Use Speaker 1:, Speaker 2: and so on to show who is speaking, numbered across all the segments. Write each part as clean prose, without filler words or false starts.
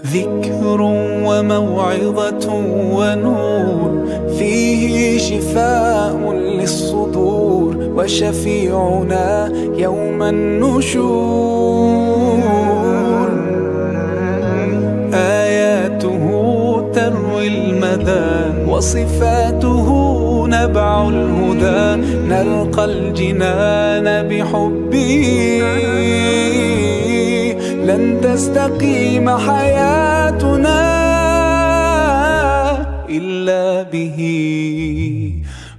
Speaker 1: ذكر وموعظة ونور، فيه شفاء للصدور وشفيعنا يوم النشور. آياته تروي المدى وصفاته نبع الهدى، نلقى الجنان بحبه، لن تستقيم حياتنا إلا به.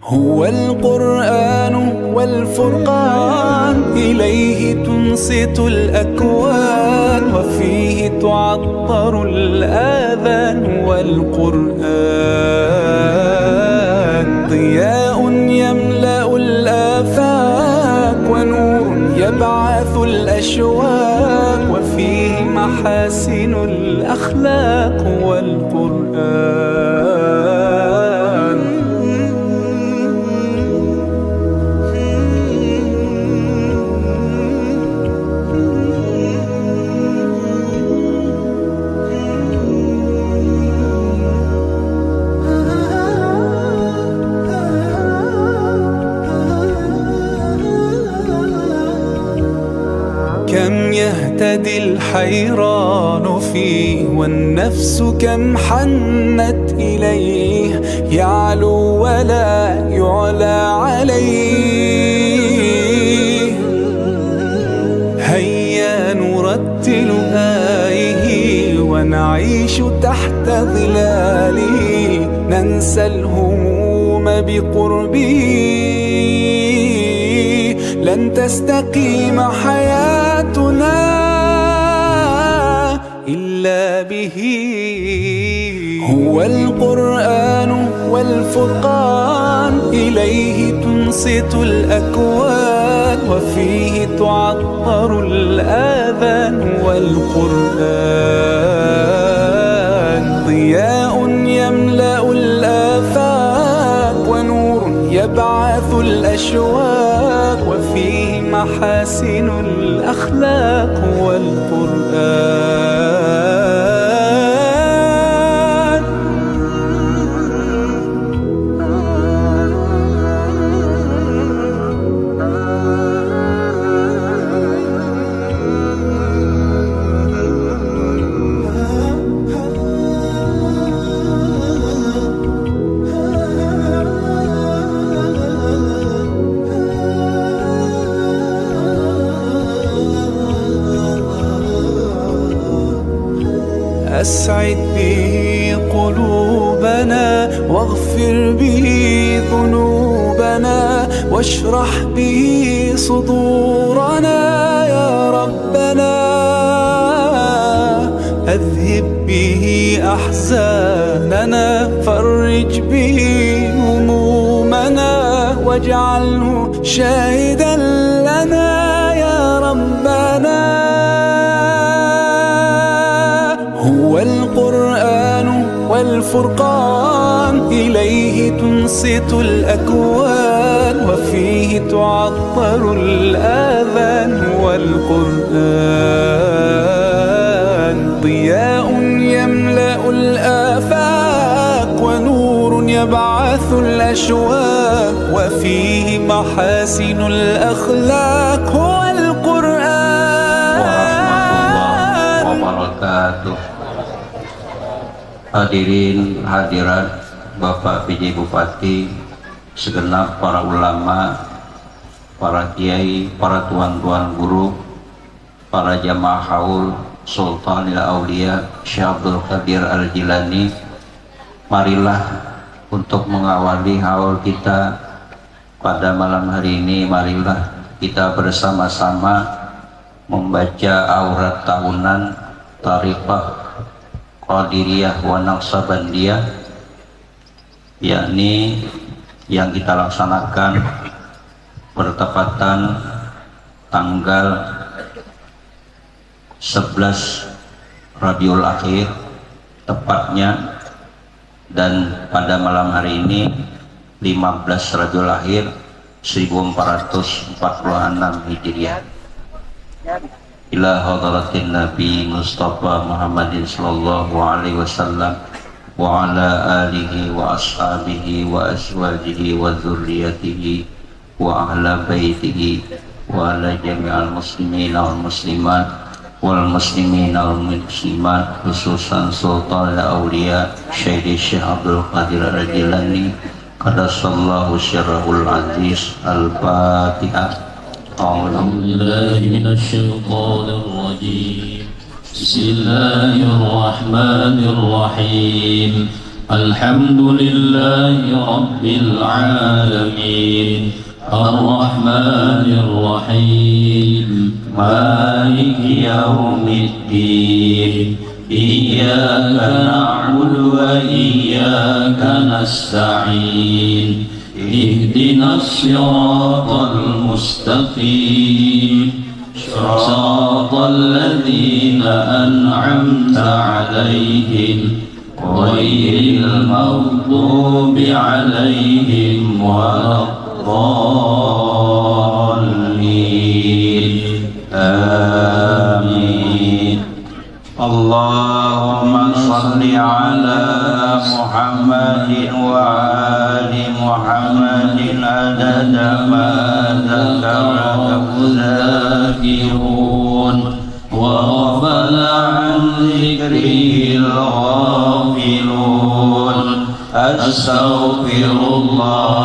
Speaker 1: هو القرآن والفرقان، إليه تنصت الأكوان، وفيه تعطر الآذان. والقرآن ضياء يملأ الآفاق، ونور يبعث الأشواق، وفيه محاسن الأخلاق. والقرآن كم يهتدي الحيران فيه، والنفس كم حنت إليه، يعلو ولا يعلى عليه. هيا نرتل آيه ونعيش تحت ظلاله، ننسى الهموم بقربه، لن تستقيم حياتنا إلا به. هو القرآن والفرقان، إليه تنصت الأكوان، وفيه تعطر الآذان. والقرآن ضياء يملأ الآفاق، ونور يبعث الأشواق، وفيه محاسن الأخلاق. والقرآن أسعد به قلوبنا، واغفر به ذنوبنا، واشرح به صدورنا يا ربنا. أذهب به أحزاننا، فرج به همومنا، واجعله شاهدا لنا يا ربنا. هو القرآن والفرقان، إليه تنصت الأكوان، وفيه تعطر الآذان. والقرآن ضياء يملأ الآفاق، ونور يبعث الأشواق، وفيه محاسن الأخلاق. هو القرآن.
Speaker 2: ورحمة الله وبركاته. Hadirin hadirat, Bapak PJ Bupati, segenap para ulama, para kiai, para tuan-tuan guru, para jamaah haul Sultanil Aulia Syekh Abdul Qadir Al-Jilani, marilah untuk mengawali haul kita pada malam hari ini. Marilah kita bersama-sama membaca aurat tahunan Thariqah Qadiriyah wa Naqsabandiyah, yakni yang kita laksanakan bertepatan tanggal 11 Rabiul Akhir tepatnya, dan pada malam hari ini 15 Rabiul Akhir 1446 Hijriah. ila hadratin Nabi Mustafa Muhammadin sallallahu alaihi wasallam wa ala alihi wa ashabihi wa azwajihi wa dzurriyyatihi wa ahla baitihi wa ala jami'al muslimina wal muslimat wal muslimina wal muslimat, khususan Sultan Aulia Syekh Abdul Qadir Al-Jilani qaddasallahu syarrahul aziz. Al-Fatihah.
Speaker 3: أعوذ بالله من الشيطان الرجيم. بسم الله الرحمن الرحيم. الحمد لله رب العالمين الرحمن الرحيم مالك يوم الدين إياك نعبد وإياك نستعين اهدنا الصراط المستقيم صراط الذين أنعمت عليهم غير المغضوب عليهم ولا الضالين آمين. اللهم صل على محمد وآل محمد عدد ما ذكرك الذاكرون وغفل عن ذكره الغافلون. أستغفر الله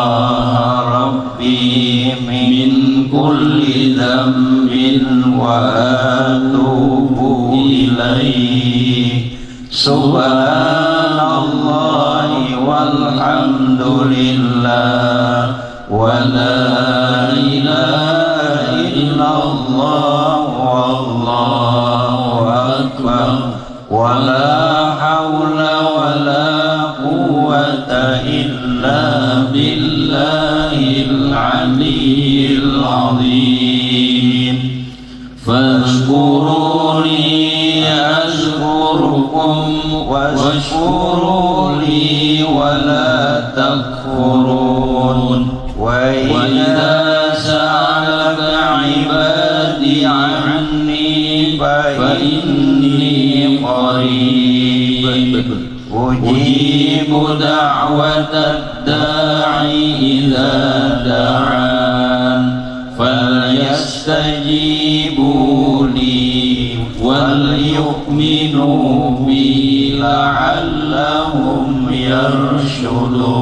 Speaker 3: ربي من كل ذنب وأتوب إليه. سبحان الله والحمد لله ولا إله إلا الله والله أكبر ولا حول ولا قوة إلا بالله العلي العظيم. فاذكروني أذكركم واشكروا لي ولا تكفرون. وإذا سألك عبادي عني فإني قريب أجيب دعوة الداعي إذا دعان فليستجيبوا لي وليؤمنوا بي لعلهم يرشدون.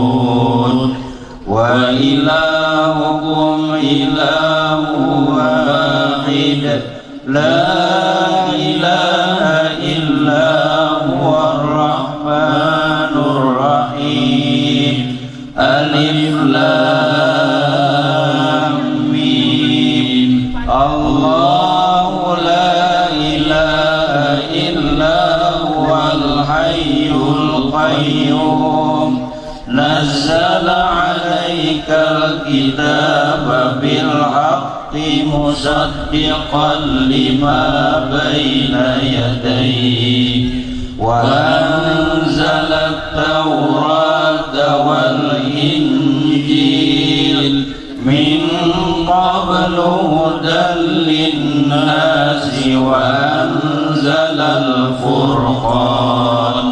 Speaker 3: وإلهكم إله واحد لا إله إلا هو الرحمن الرحيم. ألف لام ميم. الله لا إله إلا هو الحي القيوم. نزل عليك الكتاب بالحق مصدقا لما بين يديه وأنزل التوراة والإنجيل من قبل هدى للناس وأنزل الفرقان.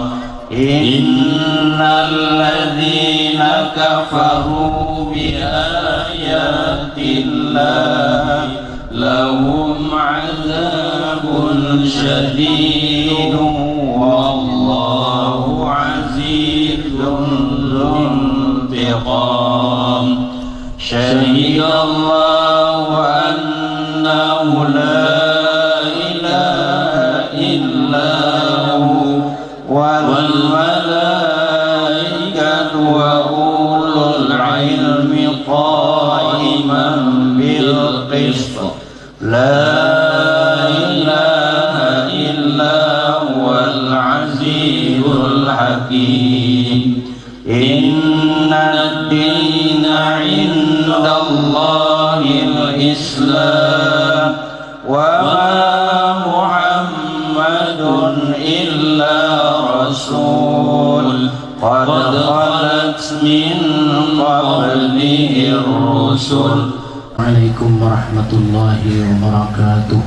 Speaker 3: إن الذين كفروا بآيات الله لهم عذاب شديد والله عزيز ذو انتقام. شهد الله أنه لا إله إلا هو والملائكة وأولو العلم قائما بالقسط. لا إله إلا هو العزيز الحكيم. إن الدين عند الله الإسلام وما محمد إلا رسول قد خلت من قبله الرسل.
Speaker 4: Assalamualaikum warahmatullahi wabarakatuh.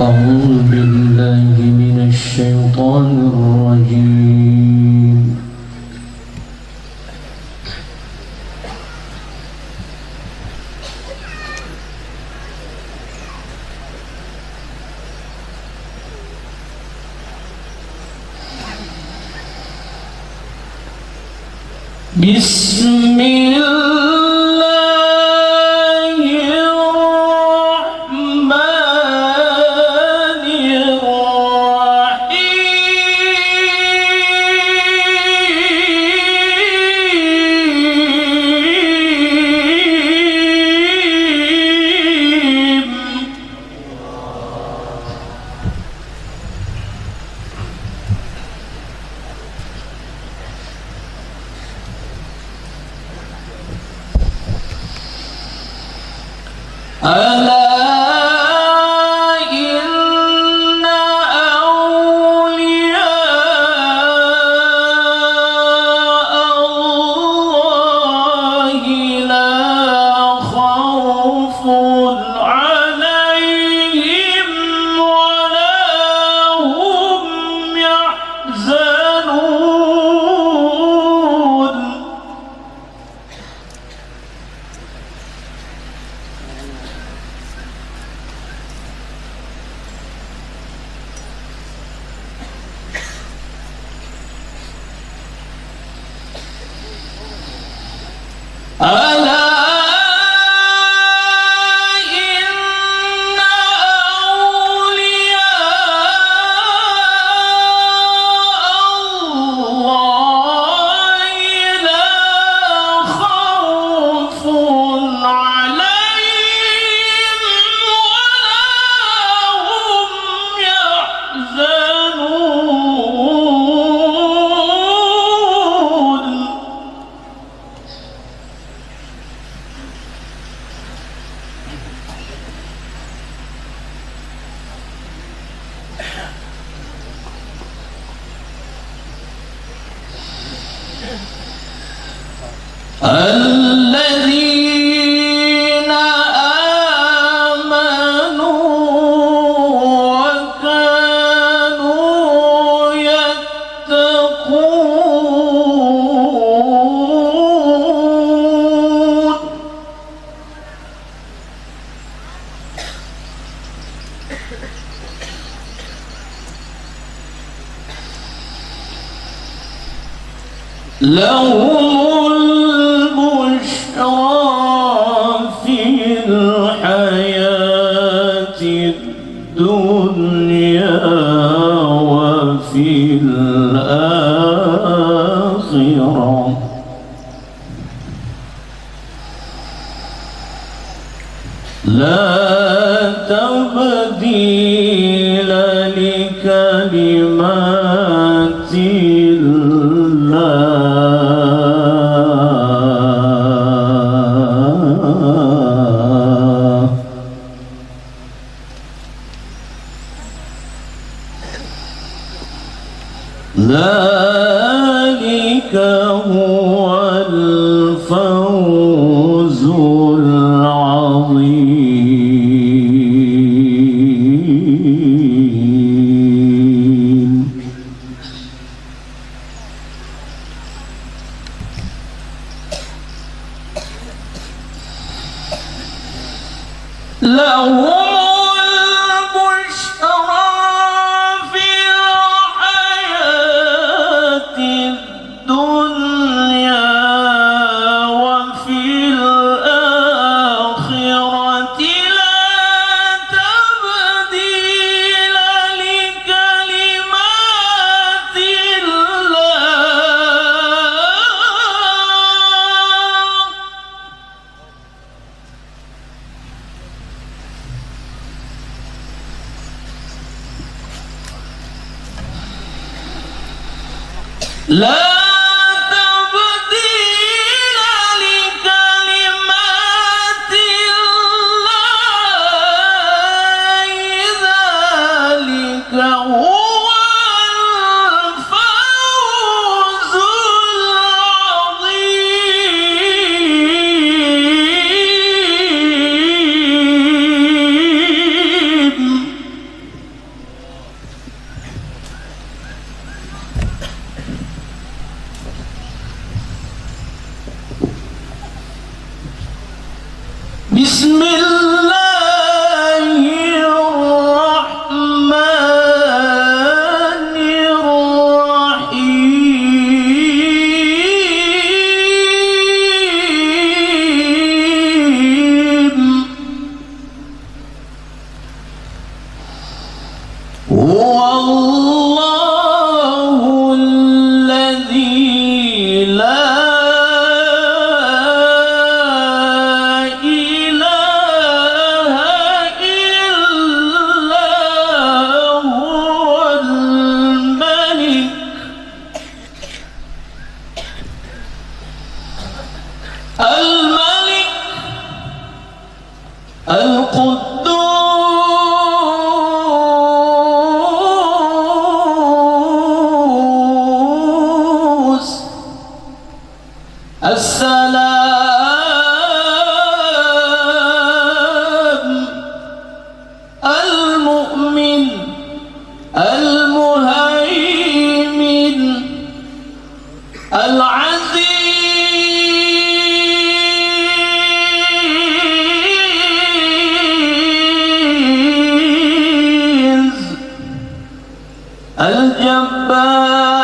Speaker 3: أعوذ بالله من الشيطان الرجيم. بسم الله الرحمن الرحيم. ألا إن أولياء الله لا خوف عليهم ولا هم يحزنون. ألا إن أولياء الله لا خوف عليهم ولا هم يحزنون. الذين آمنوا وكانوا يتقون. لهم البشرى في الحياة الدنيا وفي الآخرة. لا تبديل لكلمات الله. ذلك هو الفوز العظيم. لهم البشرى في الحياة الدنيا وفي الآخرة. لا تبديل لكلمات الله. لا تبديل لكلمات الله. ذلك هو الفوز العظيم. بسم الله الرحمن الرحيم هو الله الذي لا الملك القدوس السلام المؤمن المهيمن العزيز الجبار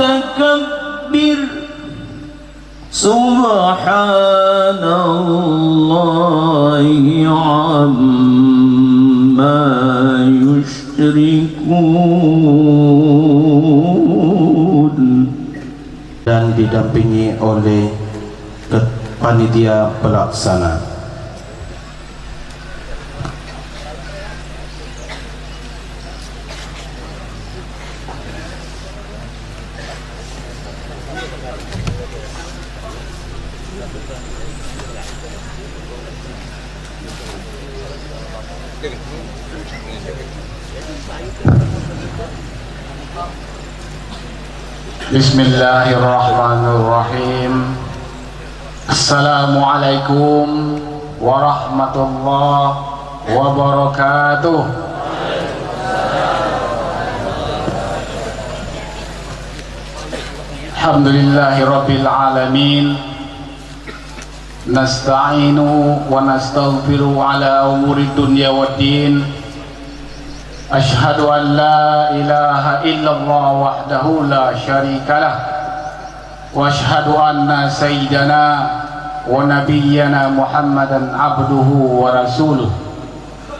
Speaker 3: المتكبر سبحان الله عما يشركون.
Speaker 4: Dan didampingi oleh panitia pelaksana. Bismillahirrahmanirrahim. Assalamualaikum warahmatullahi wabarakatuh. Alhamdulillahi rabbil alamin. Nasta'inu wa nastaghfiru ala umuri dunya waddin. Ashhadu an la ilaha illallah wahdahu la syarikalah wa ashhadu anna sayyidana wa nabiyyana Muhammadan abduhu wa rasuluh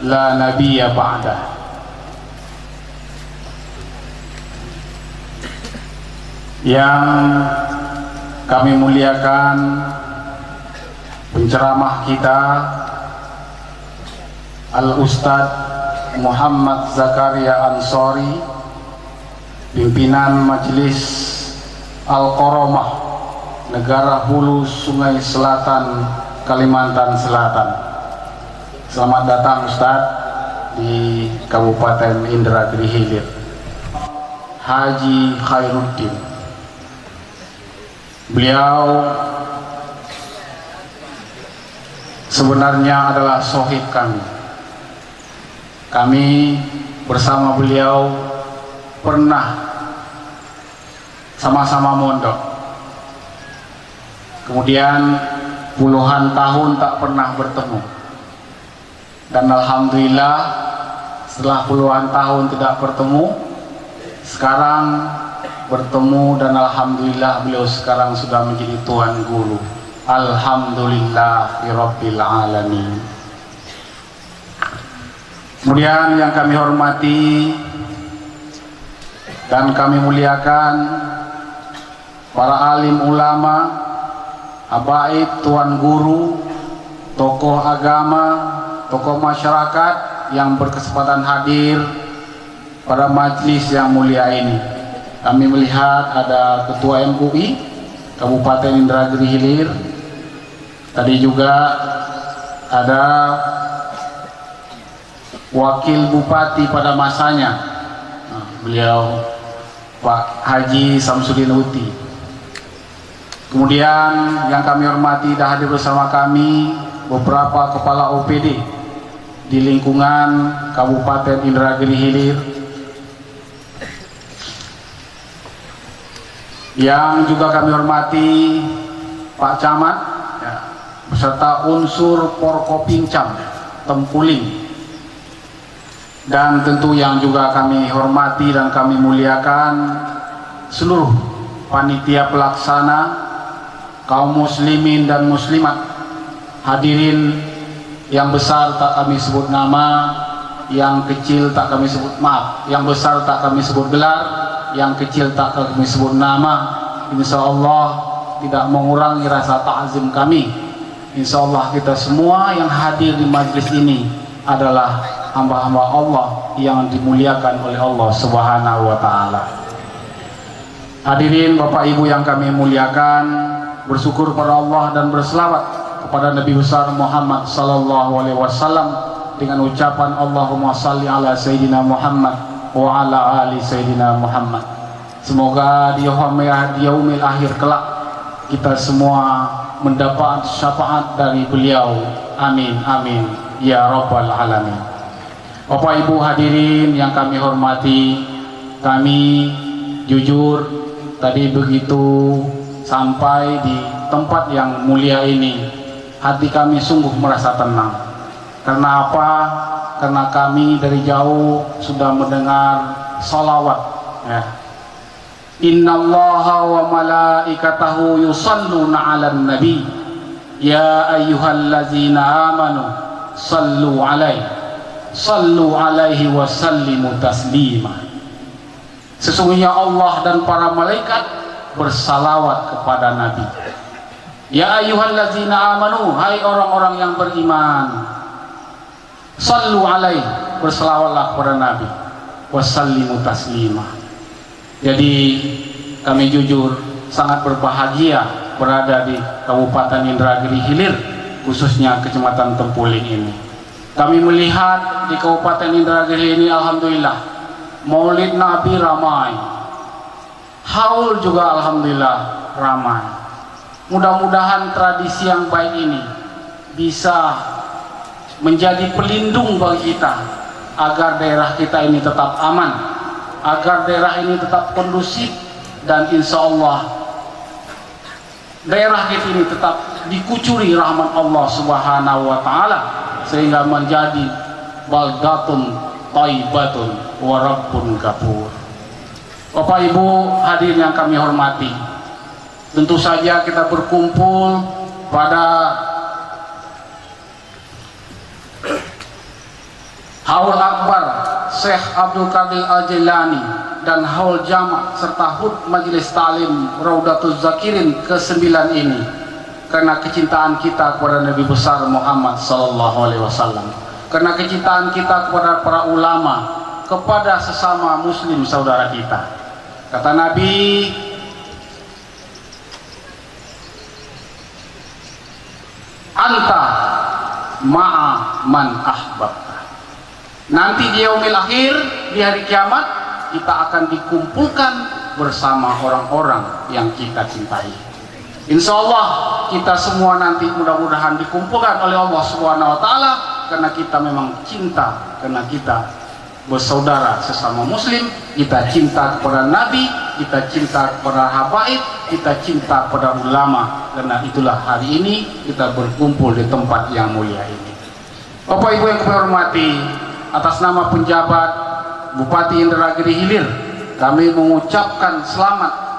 Speaker 4: la nabiyya ba'dah. Yang kami muliakan penceramah kita Al-Ustadz Muhammad Zakaria Ansori, pimpinan Majelis Al-Qoromah Negara Hulu Sungai Selatan, Kalimantan Selatan. Selamat datang Ustadz di Kabupaten Indragiri Hilir. Haji Khairuddin, beliau sebenarnya adalah sohib kami. Kami bersama beliau pernah sama-sama mondok. Kemudian puluhan tahun tak pernah bertemu. Dan alhamdulillah setelah puluhan tahun tidak bertemu, sekarang bertemu dan alhamdulillah beliau sekarang sudah menjadi tuan guru. Alhamdulillahirabbil alamin. Kemudian yang kami hormati dan kami muliakan para alim ulama, habaib, tuan guru, tokoh agama, tokoh masyarakat yang berkesempatan hadir pada majelis yang mulia ini. Kami melihat ada Ketua MUI Kabupaten Indragiri Hilir. Tadi juga ada Wakil Bupati pada masanya, beliau Pak Haji Samsudin Uti. Kemudian yang kami hormati dah hadir bersama kami beberapa kepala OPD di lingkungan Kabupaten Indragiri Hilir. yang juga kami hormati Pak Camat ya, beserta unsur Porkopincam Tempuling, dan tentu yang juga kami hormati dan kami muliakan seluruh panitia pelaksana, kaum muslimin dan muslimat, hadirin yang besar tak kami sebut nama, yang kecil tak kami sebut, maaf, yang besar tak kami sebut gelar, yang kecil tak kami sebut nama. Insya Allah tidak mengurangi rasa ta'zim kami. Insya Allah kita semua yang hadir di majlis ini adalah hamba-hamba Allah yang dimuliakan oleh Allah Subhanahu wa Ta'ala. Hadirin Bapak Ibu yang kami muliakan, bersyukur pada Allah dan berselawat kepada Nabi besar Muhammad sallallahu alaihi wasallam dengan ucapan Allahumma salli ala Sayyidina Muhammad wa ala ali Sayyidina Muhammad. Semoga di yaumil akhir kelak kita semua mendapat syafaat dari beliau. Amin amin ya rabbal alamin. Bapak Ibu hadirin yang kami hormati, kami jujur tadi begitu sampai di tempat yang mulia ini, hati kami sungguh merasa tenang. Karena apa? Karena kami dari jauh sudah mendengar salawat ya. Innallaha wa malaikatahu yusalluna 'alan nabi ya ayyuhallazina amanu sallu alaihi wa sallimu taslima. Sesungguhnya Allah dan para malaikat bersalawat kepada Nabi. Ya ayyuhallazina amanu, hai orang-orang yang beriman, sallu alaihi, berselawatlah kepada Nabi, wasallimu taslima. Jadi kami jujur sangat berbahagia berada di Kabupaten Indragiri Hilir, khususnya Kecamatan Tempuling ini. Kami melihat di Kabupaten Indragiri ini alhamdulillah Maulid Nabi ramai, haul juga alhamdulillah ramai. Mudah-mudahan tradisi yang baik ini bisa menjadi pelindung bagi kita agar daerah kita ini tetap aman, agar daerah ini tetap kondusif, dan insya Allah daerah kita ini tetap dikucuri rahmat Allah Subhanahu wa Ta'ala sehingga menjadi baldatun thayyibatun wa rabbun ghafur. Bapak Ibu hadirin yang kami hormati, tentu saja kita berkumpul pada Haul Akbar Syekh Abdul Qadir Al-Jilani dan Haul Jama' serta HUT Majelis Ta'lim Raudatul Zakirin ke-9 ini karena kecintaan kita kepada Nabi besar Muhammad sallallahu alaihi wasallam, karena kecintaan kita kepada para ulama, kepada sesama muslim saudara kita. Kata Nabi, anta ma'a man ahbabta. Nanti di yaumil akhir, di hari kiamat, kita akan dikumpulkan bersama orang-orang yang kita cintai. Insya Allah kita semua nanti mudah-mudahan dikumpulkan oleh Allah Subhanahu wa Ta'ala karena kita memang cinta, karena kita bersaudara sesama muslim, kita cinta kepada Nabi, kita cinta kepada habaib, kita cinta kepada ulama. Karena itulah hari ini kita berkumpul di tempat yang mulia ini. Bapak Ibu yang kami hormati, atas nama penjabat Bupati Indragiri Hilir, kami mengucapkan selamat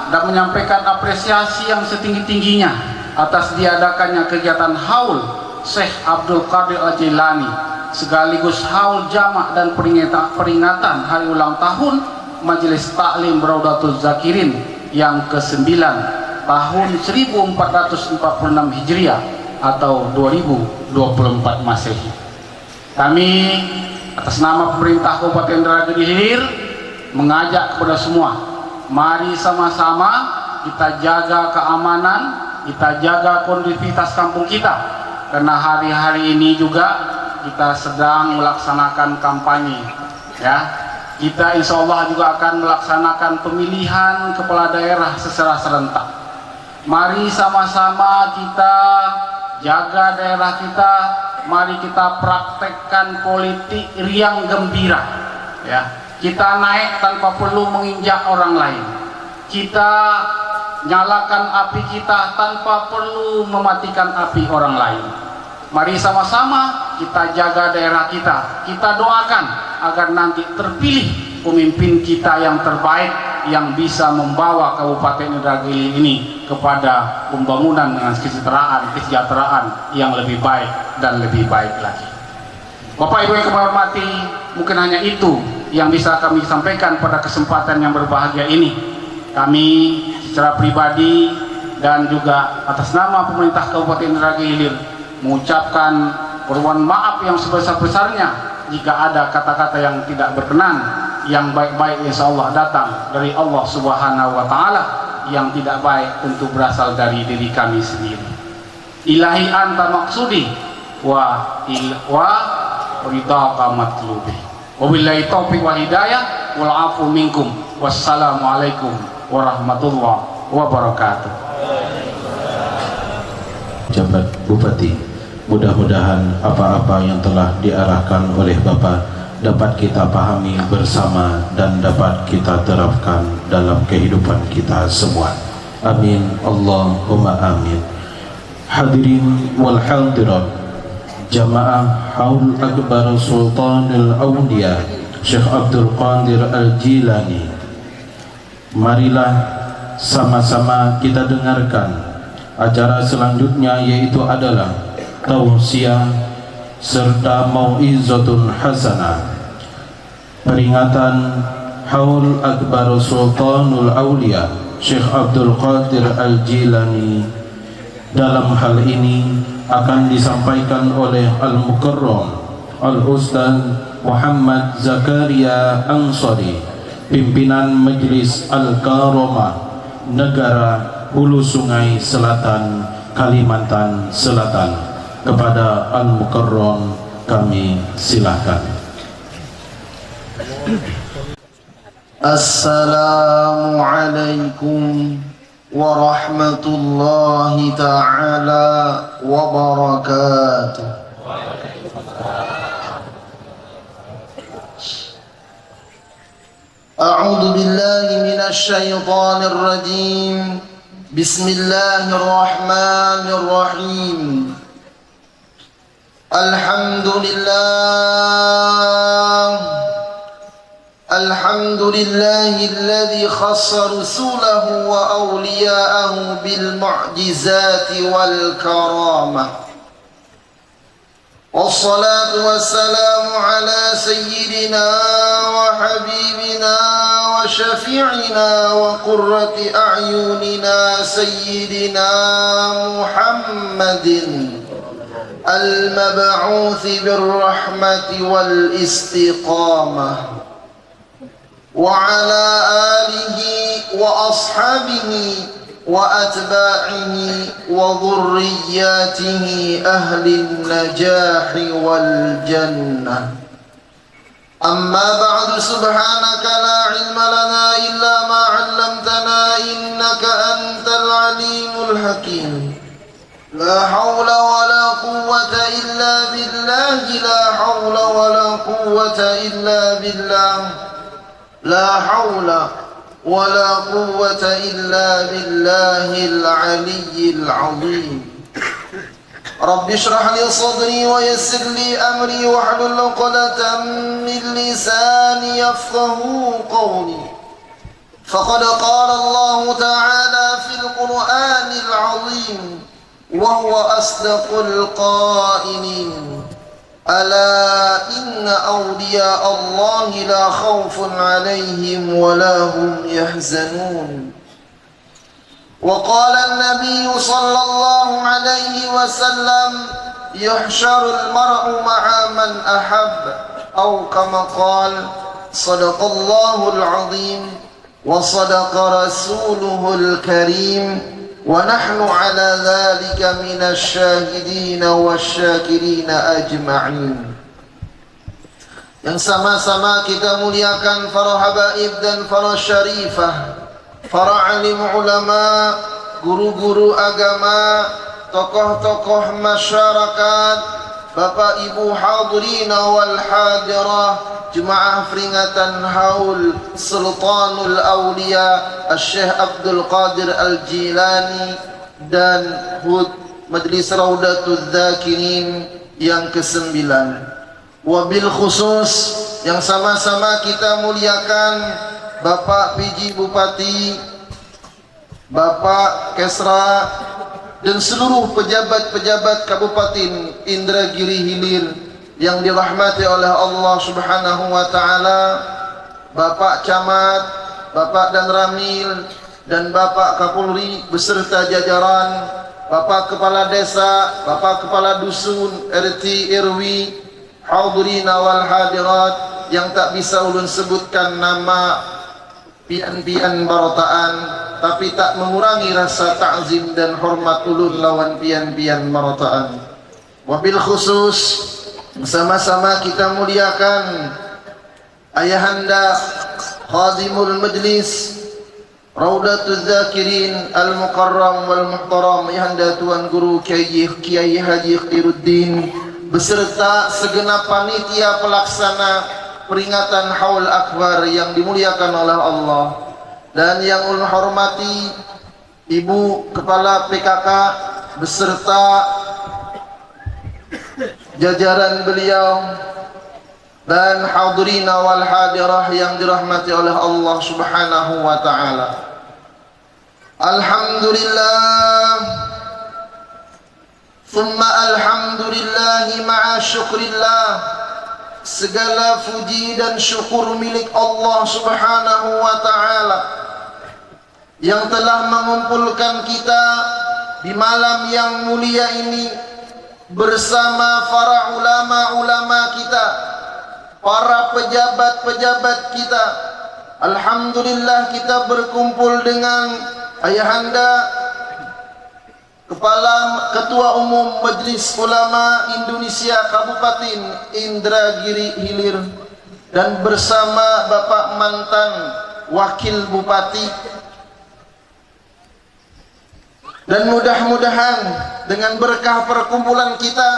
Speaker 4: dan menyampaikan apresiasi yang setinggi-tingginya atas diadakannya kegiatan haul Syekh Abdul Qadir Al-Jilani sekaligus haul Jama' dan peringatan hari ulang tahun Majelis Ta'lim Raudatul Zakirin yang ke-9 tahun 1446 Hijriah atau 2024 Masehi. Kami atas nama pemerintah Kabupaten Indragiri Hilir mengajak kepada semua, mari sama-sama kita jaga keamanan, kita jaga kondusivitas kampung kita, karena hari-hari ini juga kita sedang melaksanakan kampanye ya. Kita insya Allah juga akan melaksanakan pemilihan kepala daerah secara serentak. Mari sama-sama kita jaga daerah kita. Mari kita praktekkan politik riang gembira, ya. Kita naik tanpa perlu menginjak orang lain. Kita nyalakan api kita tanpa perlu mematikan api orang lain. Mari sama-sama kita jaga daerah kita. Kita doakan agar nanti terpilih pemimpin kita yang terbaik, yang bisa membawa Kabupaten Indragiri ini kepada pembangunan dengan kesejahteraan yang lebih baik dan lebih baik lagi. Bapak Ibu yang kami hormati, mungkin hanya itu yang bisa kami sampaikan pada kesempatan yang berbahagia ini. Kami secara pribadi dan juga atas nama pemerintah Kabupaten Indragiri Hilir mengucapkan permohonan maaf yang sebesar-besarnya jika ada kata-kata yang tidak berkenan. Yang baik-baik insya Allah datang dari Allah Subhanahu wa Ta'ala, yang tidak baik tentu berasal dari diri kami sendiri. Ilahi anta maksudi wa ridaka matlubi. Wabillahi taufiq wal hidayah wal afu minkum. Wassalamualaikum warahmatullahi wabarakatuh.
Speaker 5: Jabat Bupati, mudah-mudahan apa-apa yang telah diarahkan oleh Bapak dapat kita pahami bersama dan dapat kita terapkan dalam kehidupan kita semua. Amin, Allahumma amin. Hadirin wal hadirat, Jamaah Haul Akbar Sultanul Awliya Syekh Abdul Qadir Al-Jilani, marilah sama-sama kita dengarkan acara selanjutnya, yaitu adalah tausiah serta mau'izatun hasanah, peringatan Haul Akbar Sultanul Awliya Syekh Abdul Qadir Al-Jilani. Dalam hal ini akan disampaikan oleh Al-Mukarram Al-Ustaz Muhammad Zakaria Ansari, pimpinan Majelis Al-Karamah Negara Hulu Sungai Selatan, Kalimantan Selatan. Kepada Al-Mukarram kami silahkan.
Speaker 6: Assalamualaikum warahmatullahi ta'ala wabarakatuh. A'udzu billahi minasy syaithanir rajim. Bismillahirrahmanirrahim. الحمد لله الذي خص رسوله وأولياءه بالمعجزات والكرامة، والصلاة والسلام على سيدنا وحبيبنا وشفيعنا وقرة أعيننا سيدنا محمد المبعوث بالرحمة والاستقامة، وعلى آله وأصحابه وأتباعه وذرياته أهل النجاح والجنة. أما بعد، سبحانك لا علم لنا إلا ما علمتنا إنك أنت العليم الحكيم. لا حول ولا قوة إلا بالله، لا حول ولا قوة إلا بالله، لا حول ولا قوة إلا بالله العلي العظيم. رب اشرح لي صدري ويسر لي أمري واحلل عقدة من لساني يفقه قولي. فقد قال الله تعالى في القرآن العظيم وهو أصدق القائلين: ألا إن أولياء الله لا خوف عليهم ولا هم يحزنون. وقال النبي صلى الله عليه وسلم: يحشر المرء مع من أحب، أو كما قال: صدق الله العظيم وصدق رسوله الكريم، ونحن على ذلك من الشاهدين والشاكرين أجمعين. Yang sama-sama kita muliakan para habaib dan para syarifah, para alim ulama, guru-guru agama, tokoh-tokoh masyarakat, Bapak Ibu hadirin wal hadirah, jemaah peringatan haul Sultanul Aulia Syekh Abdul Qadir Al-Jilani dan HUT Majlis Raudatul Dzakirin yang ke-9. Wabil khusus yang sama-sama kita muliakan Bapak PJ Bupati, Bapak Kesra, dan seluruh pejabat-pejabat Kabupaten Indragiri Hilir yang dirahmati oleh Allah Subhanahu wa taala, Bapak Camat, Bapak Dan Ramil, dan Bapak Kapolri beserta jajaran, Bapak Kepala Desa, Bapak Kepala Dusun, RT RW, hadirin wal hadirat yang tak bisa ulun sebutkan nama pian-pian barotaan, tapi tak mengurangi rasa ta'zim dan hormat ulun lawan pian-pian barotaan. Wabil khusus sama-sama kita muliakan Ayahanda Khadimul Majlis Raudatul Dzakirin Al-Mukarram wal Muhtaram, Ayahanda Tuan Guru Kiai Haji Khairuddin beserta segenap panitia pelaksana peringatan Haul Akbar yang dimuliakan oleh Allah, dan yang ulun hormati Ibu Kepala PKK beserta jajaran beliau, dan hadirin wal hadirah yang dirahmati oleh Allah Subhanahu wa taala. Alhamdulillah, thumma alhamdulillah ma'a syukrillah. Segala puji dan syukur milik Allah Subhanahu wa taala yang telah mengumpulkan kita di malam yang mulia ini bersama para ulama-ulama kita, para pejabat-pejabat kita. Alhamdulillah kita berkumpul dengan Ayahanda Ketua Umum Majlis Ulama Indonesia Kabupaten Indragiri Hilir, dan bersama Bapak mantan Wakil Bupati. Dan mudah-mudahan dengan berkah perkumpulan kita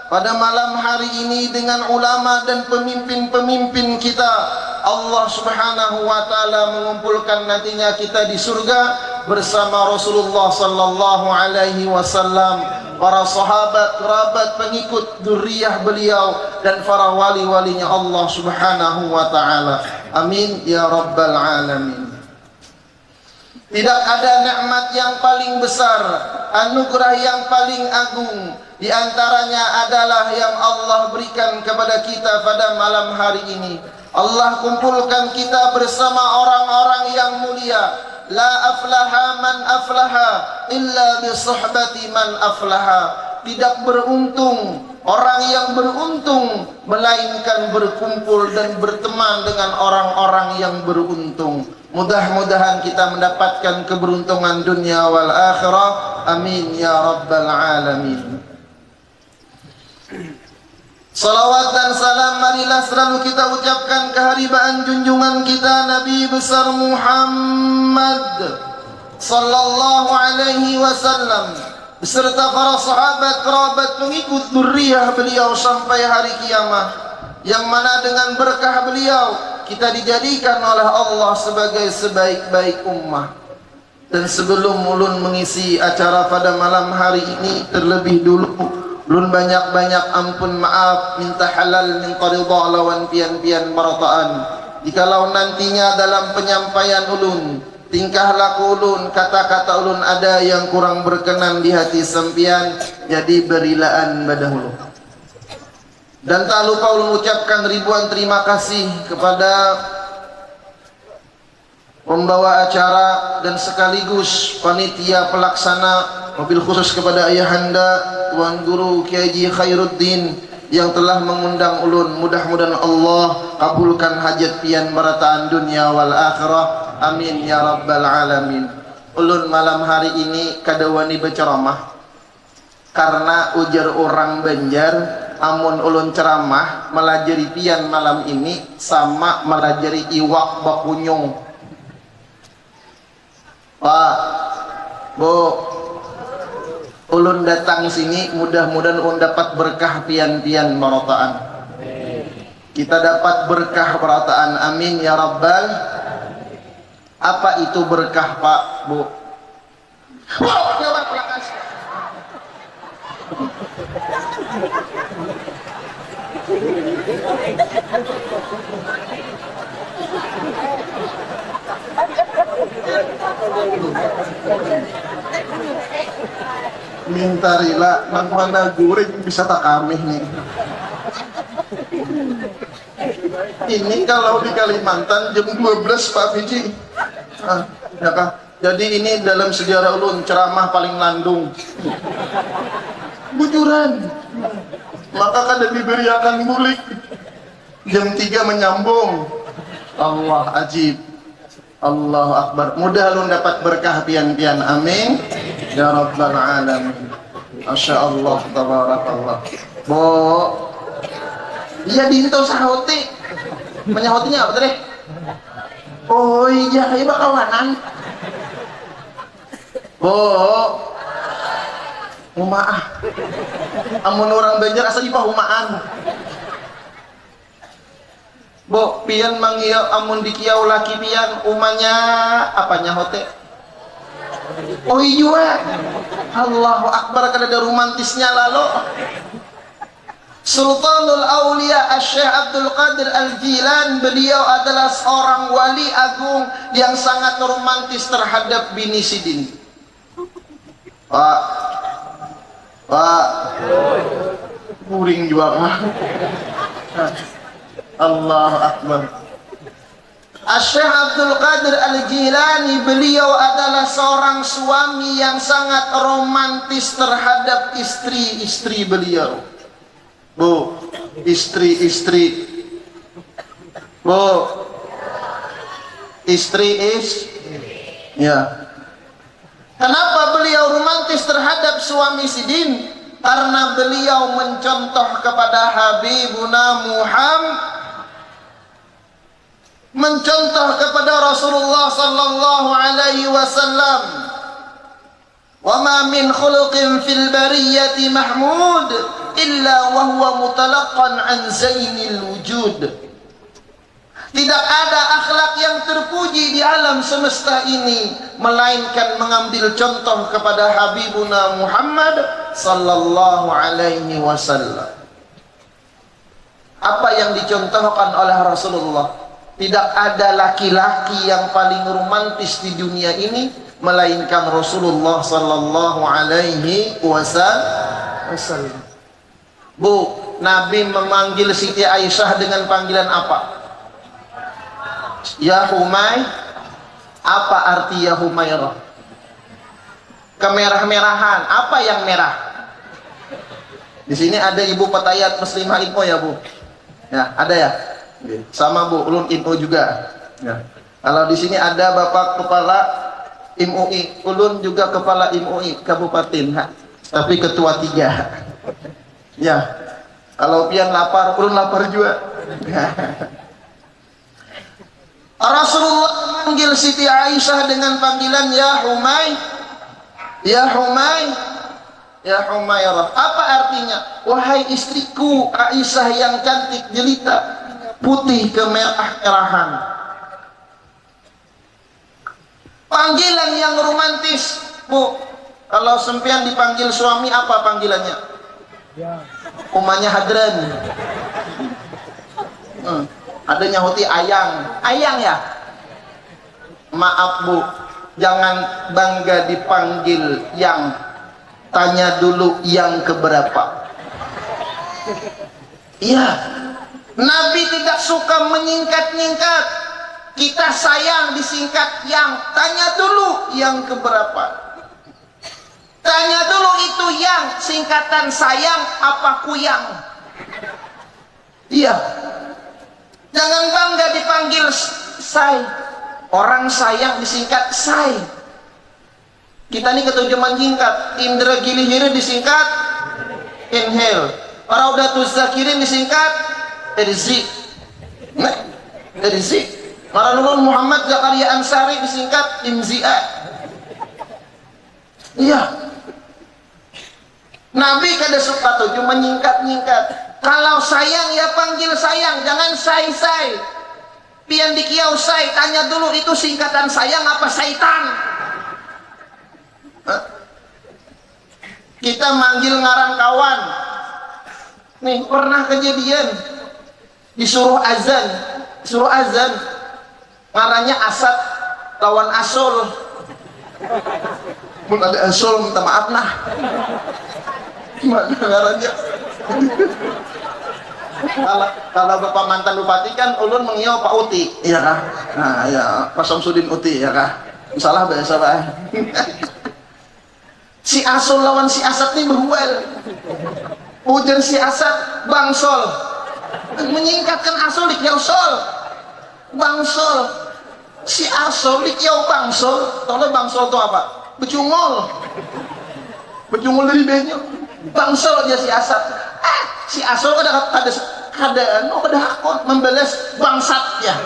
Speaker 6: pada malam hari ini dengan ulama dan pemimpin-pemimpin kita, Allah Subhanahu wa taala mengumpulkan nantinya kita di surga bersama Rasulullah sallallahu alaihi wasallam, para sahabat, kerabat, pengikut dzurriyyah beliau, dan para wali-walinya Allah Subhanahu wa taala. Amin ya rabbal alamin. Tidak ada nikmat yang paling besar, anugerah yang paling agung di antaranya adalah yang Allah berikan kepada kita pada malam hari ini. Allah kumpulkan kita bersama orang-orang yang mulia. La aflaha man aflaha illa bi suhbati man aflaha. Tidak beruntung orang yang beruntung melainkan berkumpul dan berteman dengan orang-orang yang beruntung. Mudah-mudahan kita mendapatkan keberuntungan dunia wal akhirah. Amin ya rabbal alamin. Salawat dan salam marilah selalu kita ucapkan keharibaan junjungan kita Nabi besar Muhammad sallallahu alaihi wasallam beserta para sahabat, kerabat, pengikut dzurriyyah beliau sampai hari kiamat, yang mana dengan berkah beliau kita dijadikan oleh Allah sebagai sebaik-baik ummah. Dan sebelum ulun mengisi acara pada malam hari ini, terlebih dulu ulun banyak-banyak ampun maaf, minta halal, minta ridha lawan pian-pian barataan. Jikalau nantinya dalam penyampaian ulun, tingkah laku ulun, kata-kata ulun ada yang kurang berkenan di hati sempian, jadi berilaan badahulu. Dan tak lupa ulun ucapkan ribuan terima kasih kepada pembawa acara dan sekaligus panitia pelaksana, mobil khusus kepada Ayahanda Tuan Guru Kiai Khairuddin yang telah mengundang ulun. Mudah-mudahan Allah kabulkan hajat pian barataan dunia wal akhirah. Amin ya rabbal alamin. Ulun malam hari ini kadawani berceramah karena ujar orang Banjar, amun ulun ceramah melajari pian malam ini sama melajari iwak bakunyung. Pak, Bu, ulun datang sini mudah-mudahan ulun dapat berkah pian-pian marotaan. Kita dapat berkah marotaan, amin ya rabbal. Apa itu berkah, Pak, Bu? Wow, jawab belakang. Minta rila, nang mana goreng bisa tak kamih nih. Ini kalau di Kalimantan jam 12 Pak Fiji. Ya kah? Jadi ini dalam sejarah ulun ceramah paling landung. Bujuran. Maka kada diberiakan mulik. Jam 3 menyambung. Allah ajib. Allahu Akbar. Mudah ulun dapat berkah pian-pian. Amin. Ya Rabbal Alamin. Masya Allah, tabarakallah. Bo, iya dinto sahoti. Menyahotinya apa tadi? Oh iya, kayak kawanan. Bo, umaah. Amun orang Banjar asal ipah umaan. Bo, pian mangiau amun dikiau laki pian umanya apanya hote? Oh iya. Allahu Akbar, kada ada romantisnya lalu. Sultanul Aulia Syekh Abdul Qadir Al-Jilan, beliau adalah seorang wali agung yang sangat romantis terhadap bini sidin. Pak, puring juga kah? Allahu Akbar. Syekh Abdul Qadir Al-Jilani, beliau adalah seorang suami yang sangat romantis terhadap istri-istri beliau. Bu, istri-istri. Bu, ya. Kenapa beliau romantis terhadap suami sidin? Karena beliau mencontoh kepada Habibuna Muhammad, mencontoh kepada Rasulullah sallallahu alaihi wasallam. Wa ma min khuluqin fil bariyati mahmud illa wa huwa mutalaqqan an zainil wujud. Tidak ada akhlak yang terpuji di alam semesta ini melainkan mengambil contoh kepada Habibuna Muhammad sallallahu alaihi wasallam. Apa yang dicontohkan oleh Rasulullah? Tidak ada laki-laki yang paling romantis di dunia ini melainkan Rasulullah sallallahu alaihi wasallam. Bu, Nabi memanggil Siti Aisyah dengan panggilan apa? Ya Humay. Apa arti ya Humairah? Kemerah-merahan. Apa yang merah? Di sini ada ibu petayat muslimah info ya Bu? Ya, ada ya? Sama Bu, ulun info juga. Ya. Kalau di sini ada Bapak Kepala MUI, ulun juga Kepala MUI Kabupaten, tapi ketua 3. Ya. Kalau pian lapar, ulun lapar juga. Rasulullah memanggil Siti Aisyah dengan panggilan ya Humay, ya Humay, ya Humairah. Apa artinya? Wahai istriku Aisyah yang cantik jelita, putih kemerah-merahan. Panggilan yang romantis, Bu. Kalau sempian dipanggil suami apa panggilannya? Umanya Hadran. Adanya hoti ayang. Ayang ya? Maaf Bu, jangan bangga dipanggil yang. Tanya dulu yang keberapa. Iya, Nabi tidak suka menyingkat-nyingkat. Kita sayang disingkat yang. Tanya dulu yang keberapa. Tanya dulu itu yang. Singkatan sayang apa kuyang. Iya. Jangan bangga dipanggil say. Orang sayang disingkat say. Kita ini ketujuan singkat. Indra gilihir disingkat inhale. Raudatuz zakirin disingkat irzi. Irzi. Maranulun Muhammad Zakaria Ansari disingkat imzi'a. Iya. Nabi kada suka tuh cuma nyingkat-nyingkat. Kalau sayang ya panggil sayang, jangan say-say. Pian dikiau say, tanya dulu itu singkatan sayang apa syaitan. Kita manggil ngarang kawan. Nih pernah kejadian disuruh azan, ngarannya Asad lawan Asul. Mun ada Asul minta maaf nah. Gimana ngarannya? Kalau bapak mantan bupati kan ulun mengiau Pak Uti, iya kah? Nah ya Pak Samsudin Uti, ya kah? Salah biasa pak. Si Asul lawan si Asad nih berhuel. Ujar si Asad bangsol, menyingkatkan Asul dikiau sol, bangsol. Si Asul dikiau bangsol, tau bangsol itu apa? Becungol, becungol dari banyak. Bangsol aja si Asad. Si Asul kada hakon membeles bangsat ya.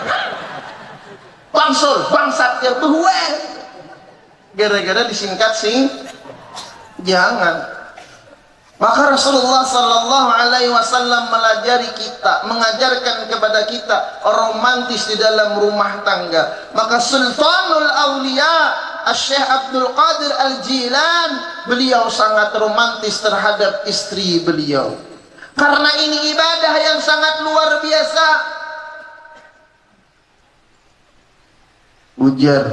Speaker 6: Bangsol, bangsat ya berhuel. Gara-gara disingkat sing jangan. Maka Rasulullah sallallahu alaihi wasallam mengajarkan kepada kita romantis di dalam rumah tangga. Maka Sultanul Aulia Syekh Abdul Qadir Al-Jilan, beliau sangat romantis terhadap istri beliau. Karena ini ibadah yang sangat luar biasa. Ujar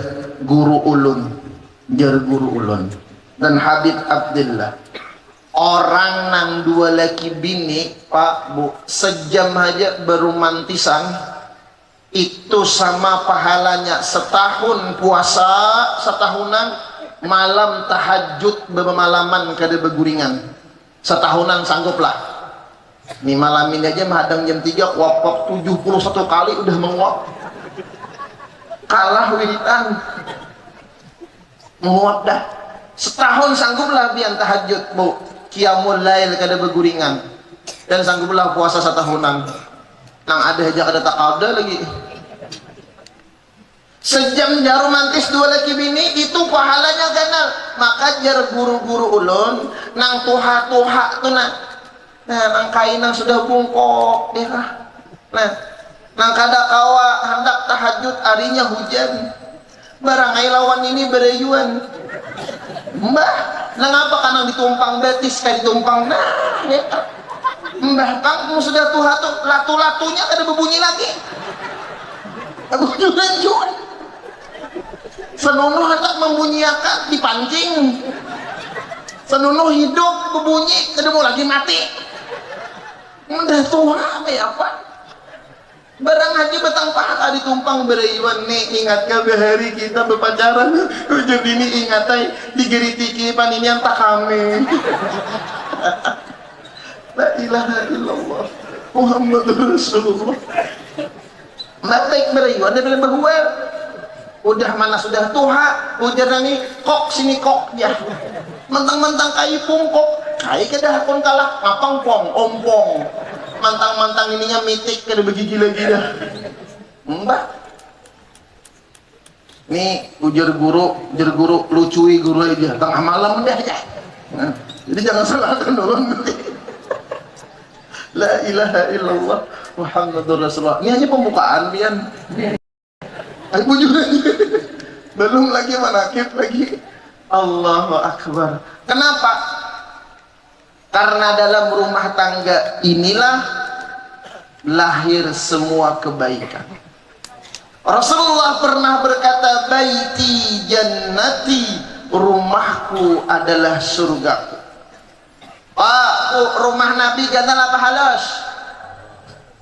Speaker 6: guru ulun, dan Habib Abdullah. Orang nang dua laki bini pak bu sejam aja beromantisan itu sama pahalanya setahun puasa setahunan malam tahajud bermalaman kada beguringan setahunan sangguplah. Nih malam ini aja menghadang jam 3 wapap 71 kali udah menguap, kalah wiritan menguap dah. Setahun sangguplah biar tahajud bu, qiyamul lail kada beguringan, dan sangguplah puasa setahunan. Nang ada aja kada tak ada lagi. Sejam jar romantis dua laki bini itu pahalanya ganal. Maka jar guru-guru ulun nang tuha-tuha tu nah nang kain nang sudah bungkok dia kah. Nah nang kada kawa hendak tahajud harinya hujan. Barangai lawan ini berayuan. Mbah, nang apa kanang ditumpang betis kayak ditumpang nah ya. Mbah kang sudah tuha tuh latu-latunya kada berbunyi lagi. Aku juran. Senonoh hendak membunyiakan dipancing. Senonoh hidup berbunyi kada mau lagi mati. Udah tuha apa ya apa? Barang haji betang pahala ditumpang berayuan nih. Ingat ke hari kita berpacaran. Jadi ini ingatai digeritiki pan ini yang tak kami. La ilaha illallah Muhammadur Rasulullah. Baik berayuan dia bilang berhuel. Udah mana sudah tuha, ujar nih kok sini kok dia. Mentang-mentang kayu pungkok, kayu kedah pun kalah ngapang pong ompong. Mantang-mantang ininya mitik kada begigi lagi dah. Mbak. Nih ujar guru lucui guru aja tengah malam dah aja. Nah, jadi jangan salahkan orang. La ilaha illallah Muhammadur Rasulullah. Ini hanya pembukaan pian. Aku juga belum lagi manakib lagi. Allahu Akbar. Kenapa? Karena dalam rumah tangga inilah lahir semua kebaikan. Rasulullah pernah berkata, baiti jannati, rumahku adalah surgaku. Rumah Nabi ganal apa halus?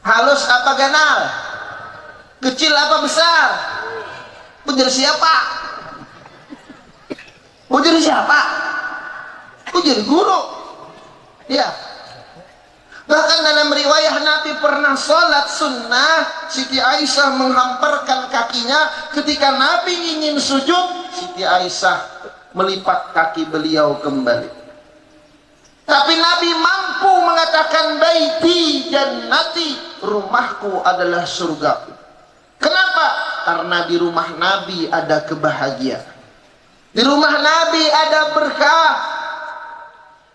Speaker 6: Halus apa ganal? Kecil apa besar? Ujar siapa? Ujar siapa? Ujar guru. Ya. Bahkan dalam riwayat Nabi pernah sholat sunnah, Siti Aisyah menghamparkan kakinya. Ketika Nabi ingin sujud, Siti Aisyah melipat kaki beliau kembali. Tapi Nabi mampu mengatakan baiti jannati, rumahku adalah surgaku. Kenapa? Karena di rumah Nabi ada kebahagiaan. Di rumah Nabi ada berkah.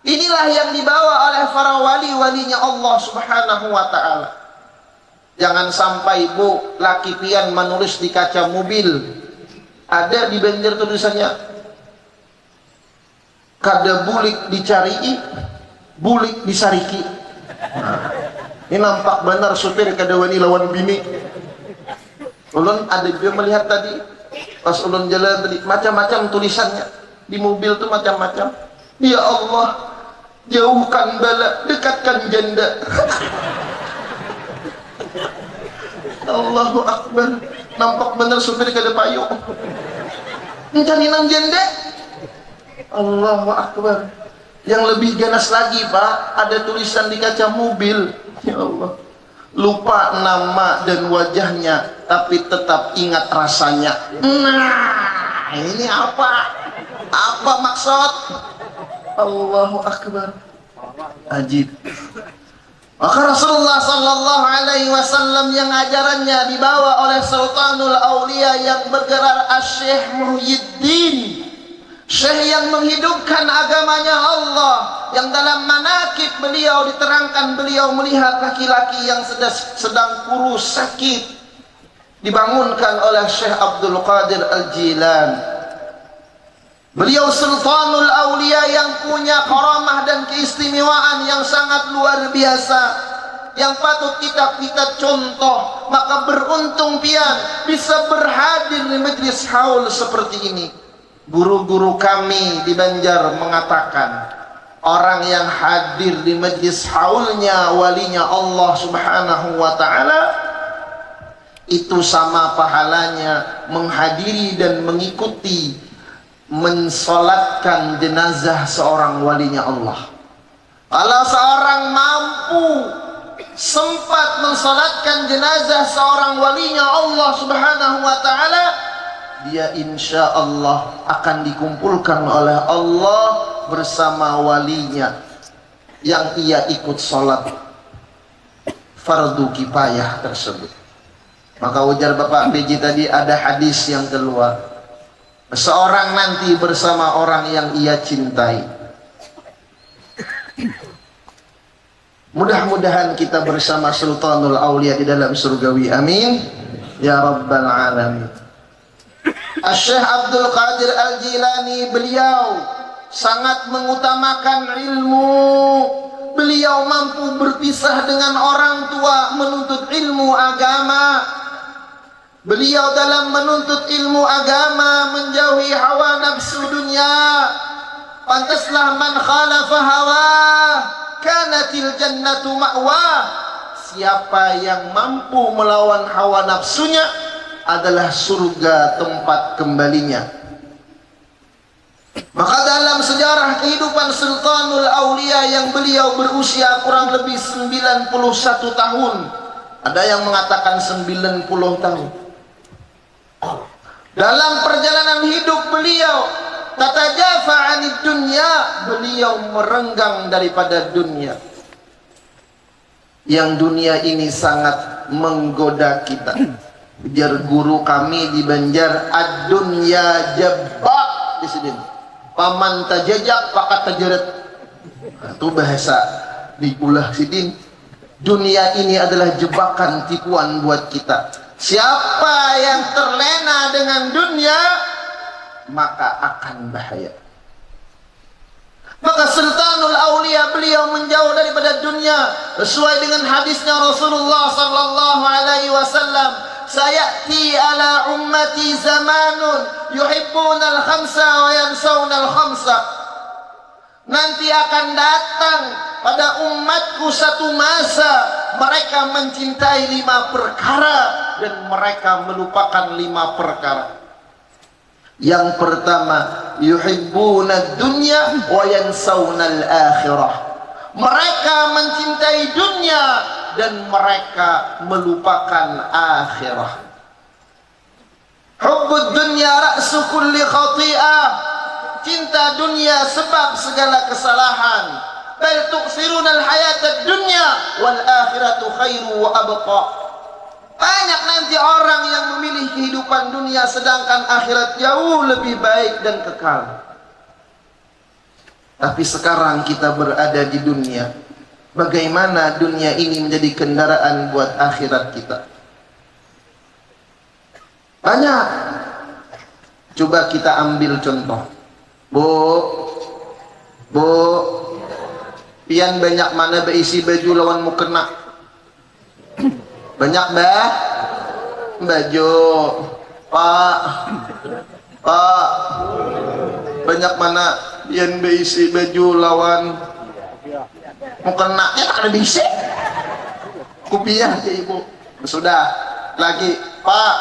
Speaker 6: Inilah yang dibawa oleh para wali-walinya Allah Subhanahu wa ta'ala. Jangan sampai bu, laki pian menulis di kaca mobil. Ada di Banjar tulisannya, kada bulik dicari, bulik disariki. Nah, ini nampak benar supir kada wani lawan bini. Ulun ada juga melihat tadi, pas ulun jalan tadi, macam-macam tulisannya di mobil tuh, macam-macam. Ya Allah, jauhkan bala, dekatkan janda. Allahu Akbar. Nampak benar supir kada payu. Mencari nang janda. Allahu Akbar. Yang lebih ganas lagi Pak, ada tulisan di kaca mobil. Ya Allah, lupa nama dan wajahnya, tapi tetap ingat rasanya. Nah, ini apa? Apa maksud? Allahu Akbar. Ajib. Maka Rasulullah sallallahu alaihi wasallam yang ajarannya dibawa oleh Sultanul Aulia yang bergelar Asy-Syaikh Muhyiddin, Syekh yang menghidupkan agamanya Allah, yang dalam manakib beliau diterangkan beliau melihat laki-laki yang sedang kurus sakit dibangunkan oleh Syekh Abdul Qadir Al-Jilani. Beliau Sultanul Aulia yang punya karamah dan keistimewaan yang sangat luar biasa, yang patut kita contoh. Maka beruntung pian bisa berhadir di majlis haul seperti ini. Guru-guru kami di Banjar mengatakan, orang yang hadir di majlis haulnya walinya Allah Subhanahu wa ta'ala, itu sama pahalanya menghadiri dan mengikuti mensolatkan jenazah seorang walinya Allah. Kalau seorang mampu sempat mensolatkan jenazah seorang walinya Allah Subhanahu wa ta'ala, dia insya Allah akan dikumpulkan oleh Allah bersama walinya yang ia ikut solat fardu kifayah tersebut. Maka ujar Bapak PJ tadi, ada hadis yang keluar, seorang nanti bersama orang yang ia cintai. Mudah-mudahan kita bersama Sultanul Aulia di dalam surgawi, amin ya rabbal alamin. Asy-Syaikh Abdul Qadir Al-Jilani, beliau sangat mengutamakan ilmu. Beliau mampu berpisah dengan orang tua menuntut ilmu agama. Beliau dalam menuntut ilmu agama menjauhi hawa nafsu dunia. Pantaslah man khalafa hawa kanatil jannatu ma'wa. Siapa yang mampu melawan hawa nafsunya adalah surga tempat kembalinya. Maka dalam sejarah kehidupan Sultanul Aulia yang beliau berusia kurang lebih 91 tahun, ada yang mengatakan 90 tahun. Dalam perjalanan hidup beliau, tatajafa 'anid dunya, beliau merenggang daripada dunia. Yang dunia ini sangat menggoda kita. Ujar guru kami di Banjar, ad-dunya jabba di sini. Paman tajajak pakat tajarat. Itu bahasa di ulah sidin. Dunia ini adalah jebakan tipuan buat kita. Siapa yang terlena dengan dunia, maka akan bahaya. Maka Sultanul Aulia beliau menjauh daripada dunia sesuai dengan hadisnya Rasulullah sallallahu alaihi wasallam, sayati ala ummati zamanun yuhibbuna al-khamsa wa yansawna al-khamsa. Nanti akan datang pada umatku satu masa, mereka mencintai 5 perkara dan mereka melupakan 5 perkara. Yang pertama, yuhibbuna dunya wa yansawna al-akhirah. Mereka mencintai dunia dan mereka melupakan akhirah. Hubbud dunya ra'su kulli khati'ah. Cinta dunia sebab segala kesalahan. Bal tu'thiruna al-hayata ad-dunya wal akhiratu khairu wa abqa. Banyak nanti orang yang memilih kehidupan dunia sedangkan akhirat jauh lebih baik dan kekal. Tapi sekarang kita berada di dunia. Bagaimana dunia ini menjadi kendaraan buat akhirat kita? Banyak. Coba kita ambil contoh. Bu, pian banyak mana berisi baju lawan mukena? Banyak bah? Baju. Pak, banyak mana pian berisi baju lawan mukena? Ya tak ada bisi. Kupiah ya ibu. Sudah. Lagi, Pak,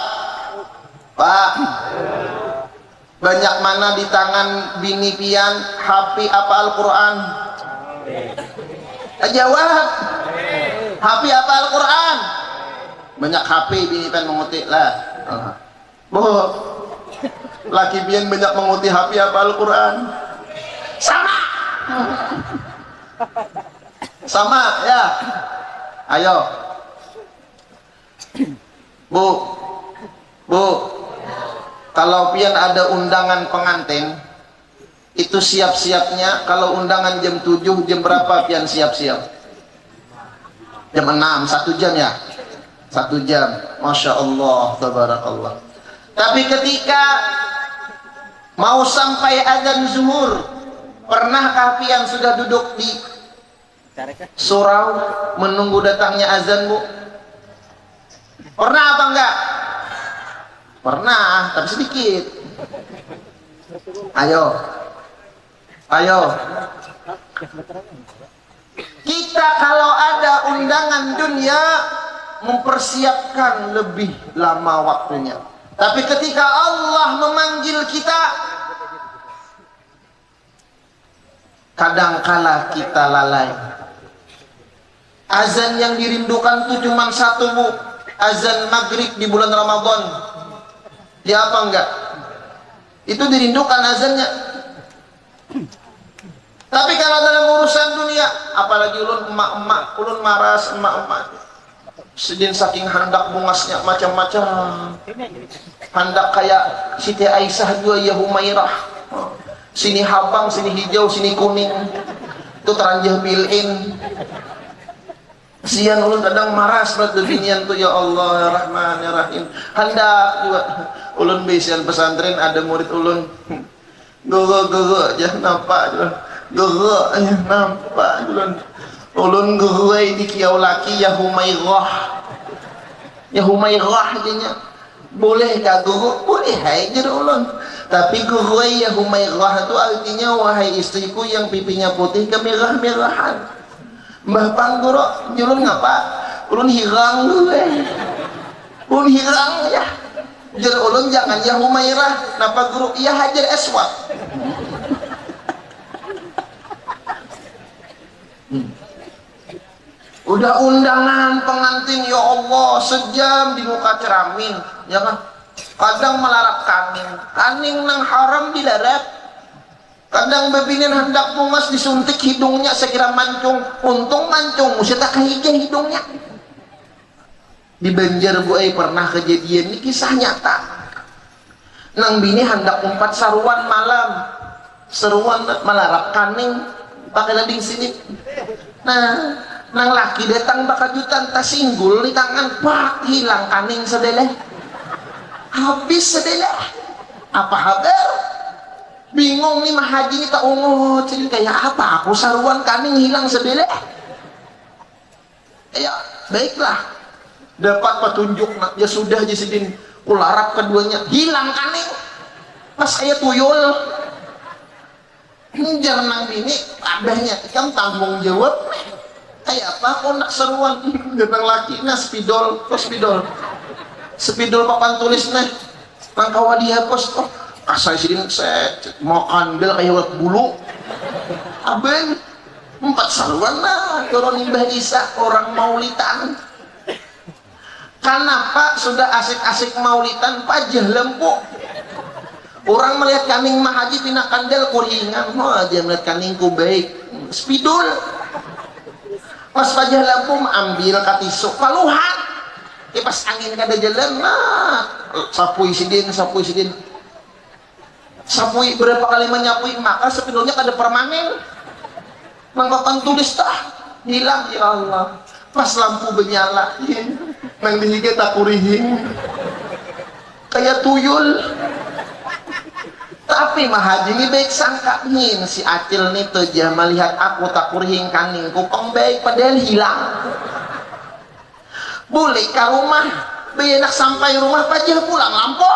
Speaker 6: banyak mana di tangan bini pian HP apa Al-Quran? Jawab. HP apa Al-Quran? Banyak HP bini pian mengutik lah. Bu, laki pian banyak mengutik HP apa Al-Quran? Sama. Sama ya. Ayo. Bu, kalau pian ada undangan pengantin, itu siap-siapnya kalau undangan jam 7, jam berapa pian siap-siap? Jam 6, 1 jam ya? 1 jam. Masya Allah, tabarakallah. Tapi ketika mau sampai azan zuhur, pernahkah pian sudah duduk di surau menunggu datangnya azan, Bu? Pernah apa enggak? Pernah, tapi sedikit. Ayo. Kita kalau ada undangan dunia mempersiapkan lebih lama waktunya. Tapi ketika Allah memanggil kita, kadangkala kita lalai. Azan yang dirindukan itu cuma satu, Bu. Azan maghrib di bulan Ramadan. Ya apa enggak? Itu dirindukan azannya. Tapi kalau dalam urusan dunia, apalagi ulun emak-emak, ulun maras emak-emak. Sedin saking handak bungasnya macam-macam. Handak kayak Siti Aisyah juga ya Humairah. Sini habang, sini hijau, sini kuning. Itu teranjah bilin. Sian ulun kadang maras berat binian tuh, ya Allah ya Rahman ya Rahim. Hendak juga ulun bisian pesantren ada murid ulun gogo aja nampak juga gogo aja nampak ulun gogo di kiau laki ya Humairah aja boleh gak gogo? Boleh hai jadi ulun. Tapi gogo ya Humairah itu artinya wahai istriku yang pipinya putih kemerah-merahan. Mbah Panggoro, ulun ngapa? Ulun hirang gue. Ulun hirang ya. Jadi ulun jangan ya Humairah, napa guru iya Hajar Aswad. Udah undangan pengantin ya Allah sejam di muka ceramin, ya kan? Kadang melarap kaning nang haram dilarap. Kadang bebinin hendak bungas disuntik hidungnya sekira mancung, untung mancung mesti tak kahijah hidungnya. Di Banjar Bu pernah kejadian ini kisah nyata. Nang bini hendak umpat saruan malam, seruan melarap kaning pakai lading sini. Nah, nang laki datang bakajutan tas singgul di tangan, pak hilang kaning sedeleh. Habis sedeleh. Apa haber? Bingung nih mah haji ini tak ungu jadi kayak apa aku saruan kaning hilang sebelah. Ya baiklah dapat petunjuk ya sudah Jisidin ularap keduanya hilang kaning pas saya tuyul jangan bini abahnya kan tanggung jawab kayak apa kok nak seruan datang laki nah spidol papan tulis nih langkawa dihapus oh asal sidin saya mau ambil kayak bulu abeng 4 saluran lah turun Mbah Isa orang maulitan. Kenapa sudah asik-asik maulitan pajah lempu orang melihat kaning mah haji tina kandel kuringan aja melihat kaningku baik spidol pas pajah lempu ambil katisuk paluhan Kipas angin kada jalan nah sapui sidin sapui berapa kali menyapui maka spidolnya kada permanen mangkakan tulis tah hilang ya Allah pas lampu benyala nang dihige tak kurihing kayak tuyul tapi mahaji ini baik sangka nih si Acil nih tuh dia melihat aku tak kurihing kaning kupang baik padahal hilang boleh ke rumah benak sampai rumah pajah pulang lampu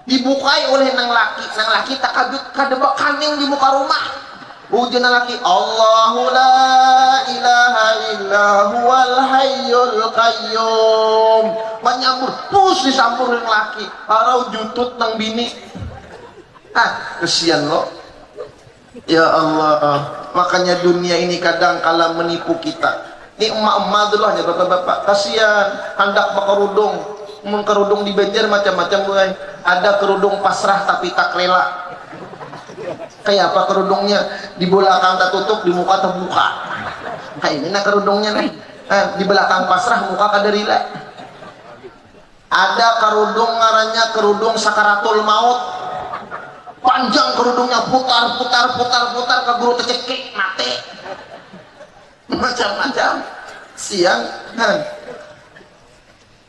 Speaker 6: dibukai oleh nang laki tak kabut kadebak kaning di muka rumah ujian laki Allahu la ilaha illa huwal hayyul qayyum menyambur pus disampur yang laki harau jutut nang bini kesian lo ya Allah makanya dunia ini kadang kala menipu kita ini emak-emak dulu hanya bapak-bapak kasihan hendak berkerudung mengkerudung di Banjar macam-macam bukan ada kerudung pasrah tapi tak rela kayak apa kerudungnya di belakang tak tutup di muka terbuka kayak ini nah kerudungnya nih di belakang pasrah muka kada rela ada kerudung ngarannya kerudung sakaratul maut panjang kerudungnya putar ke guru tercekik mati macam-macam siang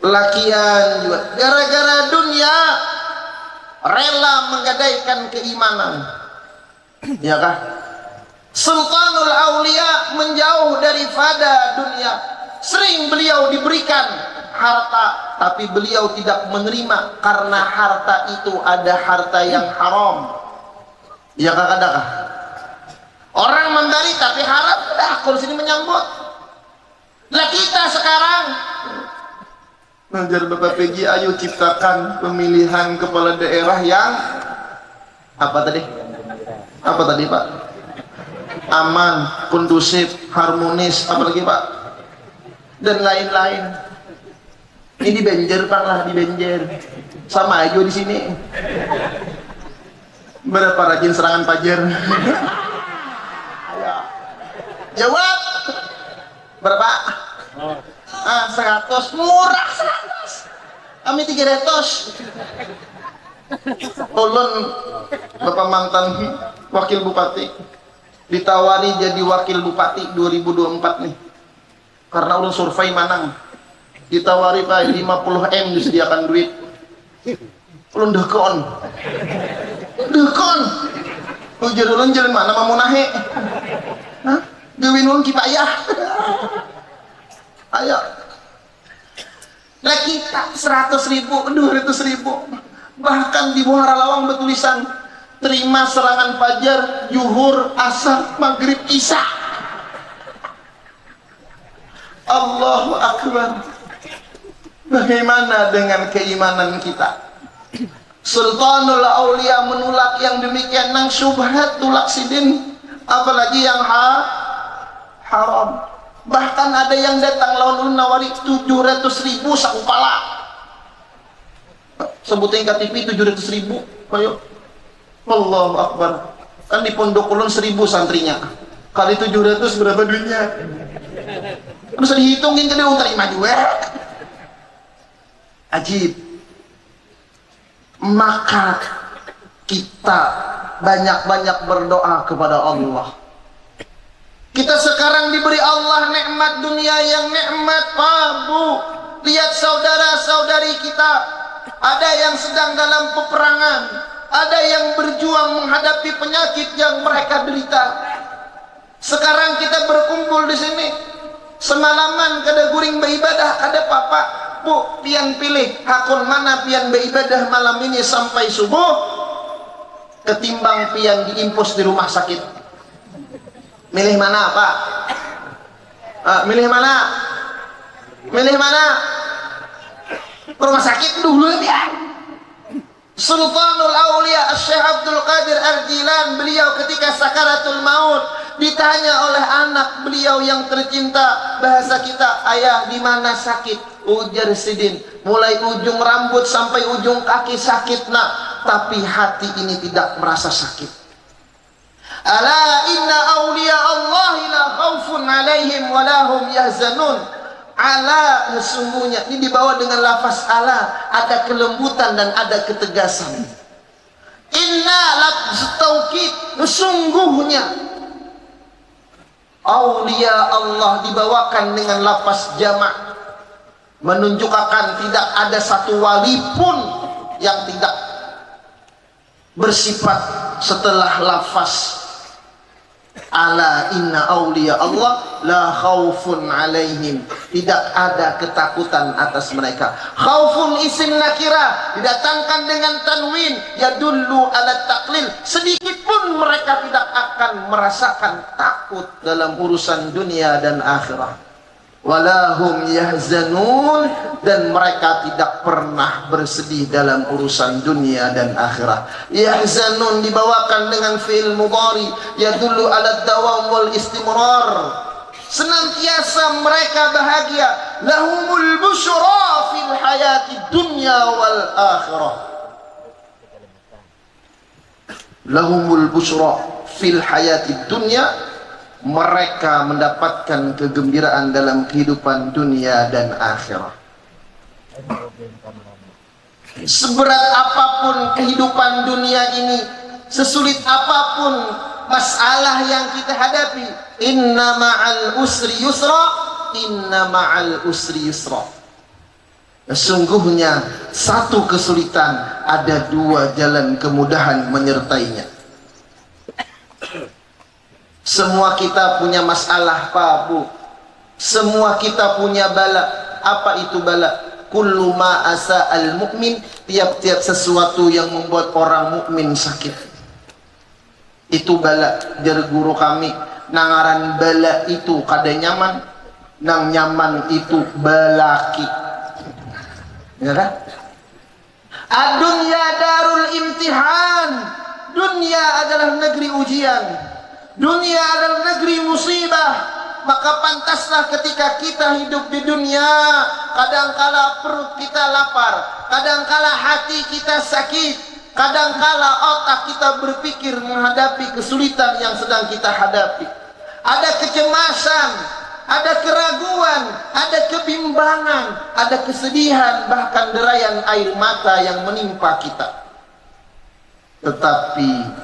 Speaker 6: lakian juga gara-gara dunia rela menggadaikan keimanan ya kah Sultanul Aulia menjauh daripada dunia sering beliau diberikan harta tapi beliau tidak menerima karena harta itu ada harta yang haram ya kah kadang orang memberi tapi haram kalau sini menyambut lah kita sekarang Najar Bapak PJ ayo ciptakan pemilihan kepala daerah yang apa tadi Pak aman, kondusif, harmonis apalagi Pak dan lain-lain ini di Banjar Pak lah di Banjar sama aja di sini berapa rajin serangan pajar jawab berapa 100 murah 100 kami 300 ulun bapak mantan wakil bupati ditawari jadi wakil bupati 2024 nih karena ulun survei manang ditawari Pak 50M disediakan duit ulun dekon ujar ulun jalan mana mau nahe Dewi ulun kipayah ayo nah kita 100.000 200.000 bahkan di Muara Lawang bertulisan terima serangan fajar zuhur asar maghrib isya Allahu Akbar bagaimana dengan keimanan kita Sultanul Aulia menolak yang demikian nang syubhat tulak sidin apalagi yang haram bahkan ada yang datang lawan nawari 700.000 sakupala sebutin KTP 700.000 ayo Allahu Akbar kan di pondok ulun 1.000 santrinya kali 700 berapa duitnya bisa dihitungin ke dia terima juga ajib maka kita banyak-banyak berdoa kepada Allah kita sekarang diberi Allah nikmat dunia yang nikmat Pak Bu lihat saudara-saudari kita ada yang sedang dalam peperangan ada yang berjuang menghadapi penyakit yang mereka derita sekarang kita berkumpul di sini semalaman kada guring beribadah kada papa Bu pian pilih hakun mana pian beribadah malam ini sampai subuh ketimbang pian diimpus di rumah sakit milih mana Pak milih mana rumah sakit dulu ya Sultanul Aulia Syekh Abdul Qadir Al-Jilan beliau ketika sakaratul maut ditanya oleh anak beliau yang tercinta bahasa kita ayah di mana sakit ujar sidin mulai ujung rambut sampai ujung kaki sakit nak tapi hati ini tidak merasa sakit ala inna awliya Allahi la khawfun alaihim walahum yahzanun Ala, sesungguhnya. Ini dibawa dengan lafaz ala, ada kelembutan dan ada ketegasan. Inna lafaz taukid, sesungguhnya. Aulia Allah dibawakan dengan lafaz jamak, menunjukkan tidak ada satu wali pun yang tidak bersifat setelah lafaz ala inna aulia Allah la khaufun alaihim, tidak ada ketakutan atas mereka. Khaufun isim nakira didatangkan dengan tanwin yadullu ala taqlil, sedikit pun mereka tidak akan merasakan takut dalam urusan dunia dan akhirat. Walahum yahzanun, dan mereka tidak pernah bersedih dalam urusan dunia dan akhirat. Yahzanun dibawakan dengan fi'il mudhari yadullu ala dawam wal istimrar, senantiasa mereka bahagia. Lahumul busyra fil hayati dunya wal akhirah. Lahumul busyra fil hayati dunya, mereka mendapatkan kegembiraan dalam kehidupan dunia dan akhirat. Seberat apapun kehidupan dunia ini, sesulit apapun masalah yang kita hadapi, inna ma'al usri yusra, inna ma'al usri yusra. Sesungguhnya satu kesulitan, ada dua jalan kemudahan menyertainya. Semua kita punya masalah, Pak Bu. Semua kita punya bala. Apa itu bala? Kullu ma asa al mukmin, tiap-tiap sesuatu yang membuat orang mukmin sakit. Itu bala. Dari guru kami, nangaran bala itu kada nyaman, nang nyaman itu balaki. Ya kan? Ad-dunya darul imtihan. Dunia adalah negeri ujian. Dunia adalah negeri musibah. Maka pantaslah ketika kita hidup di dunia, kadangkala perut kita lapar, kadangkala hati kita sakit, kadangkala otak kita berpikir menghadapi kesulitan yang sedang kita hadapi. Ada kecemasan, ada keraguan, ada kebimbangan, ada kesedihan, bahkan derayan air mata yang menimpa kita. Tetapi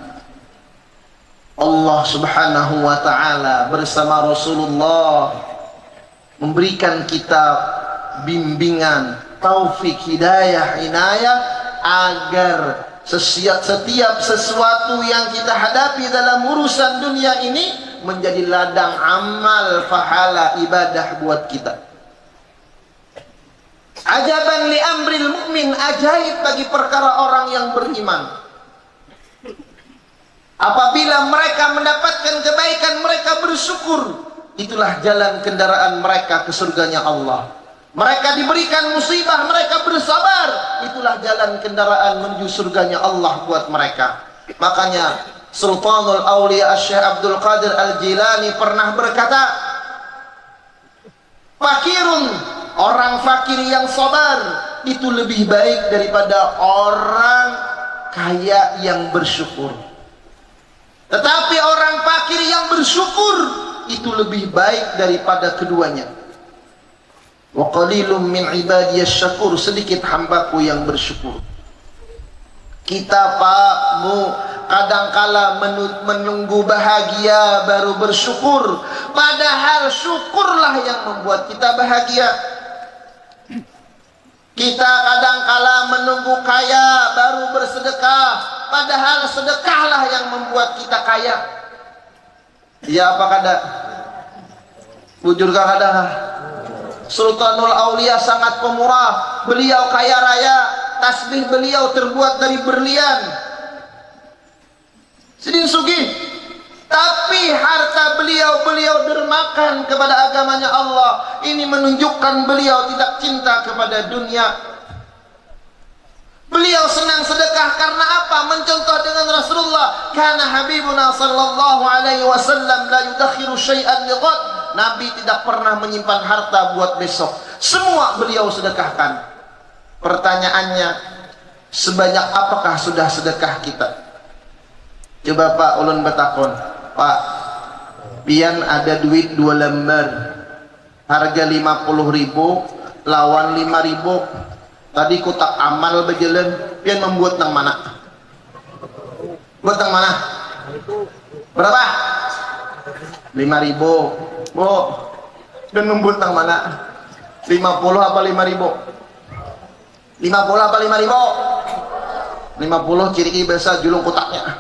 Speaker 6: Allah subhanahu wa ta'ala bersama Rasulullah memberikan kita bimbingan, taufik, hidayah, inayah, agar setiap sesuatu yang kita hadapi dalam urusan dunia ini menjadi ladang amal, pahala, ibadah buat kita. Ajaban li amril mu'min, ajaib bagi perkara orang yang beriman. Apabila mereka mendapatkan kebaikan, mereka bersyukur. Itulah jalan kendaraan mereka ke surganya Allah. Mereka diberikan musibah, mereka bersabar. Itulah jalan kendaraan menuju surganya Allah buat mereka. Makanya Sultanul Aulia Syekh Abdul Qadir Al-Jilani pernah berkata, fakirun, orang fakir yang sabar itu lebih baik daripada orang kaya yang bersyukur. Tetapi orang fakir yang bersyukur itu lebih baik daripada keduanya. Wa qalilum min ibadiyas syakur, sedikit hambaku yang bersyukur. Kita Pak Bu kadangkala menunggu bahagia baru bersyukur, padahal syukurlah yang membuat kita bahagia. Kita kadangkala menunggu kaya baru bersedekah, padahal sedekahlah yang membuat kita kaya. Ya apa kada? Bujur kada? Sultanul Aulia sangat pemurah, beliau kaya raya, tasbih beliau terbuat dari berlian. Sidin sugih. Tapi harta beliau dermakan kepada agamanya Allah. Ini menunjukkan beliau tidak cinta kepada dunia. Beliau senang sedekah karena apa? Mencontoh dengan Rasulullah. Karena Habibuna sallallahu alaihi wasallam la yudakhiru syai'an lighad. Nabi tidak pernah menyimpan harta buat besok. Semua beliau sedekahkan. Pertanyaannya, sebanyak apakah sudah sedekah kita? Coba Pak ulun betakon. Pak, pian ada duit 2 lembar. harga 50.000 lawan 5.000. Tadi kotak amal berjalan, pian membuat nang mana? Buat nang mana? Berapa? 5.000. Bu, dan membuat nang mana? 50 apa 5.000? 50 apa 5.000? 50 ciri bahasa julung kotaknya.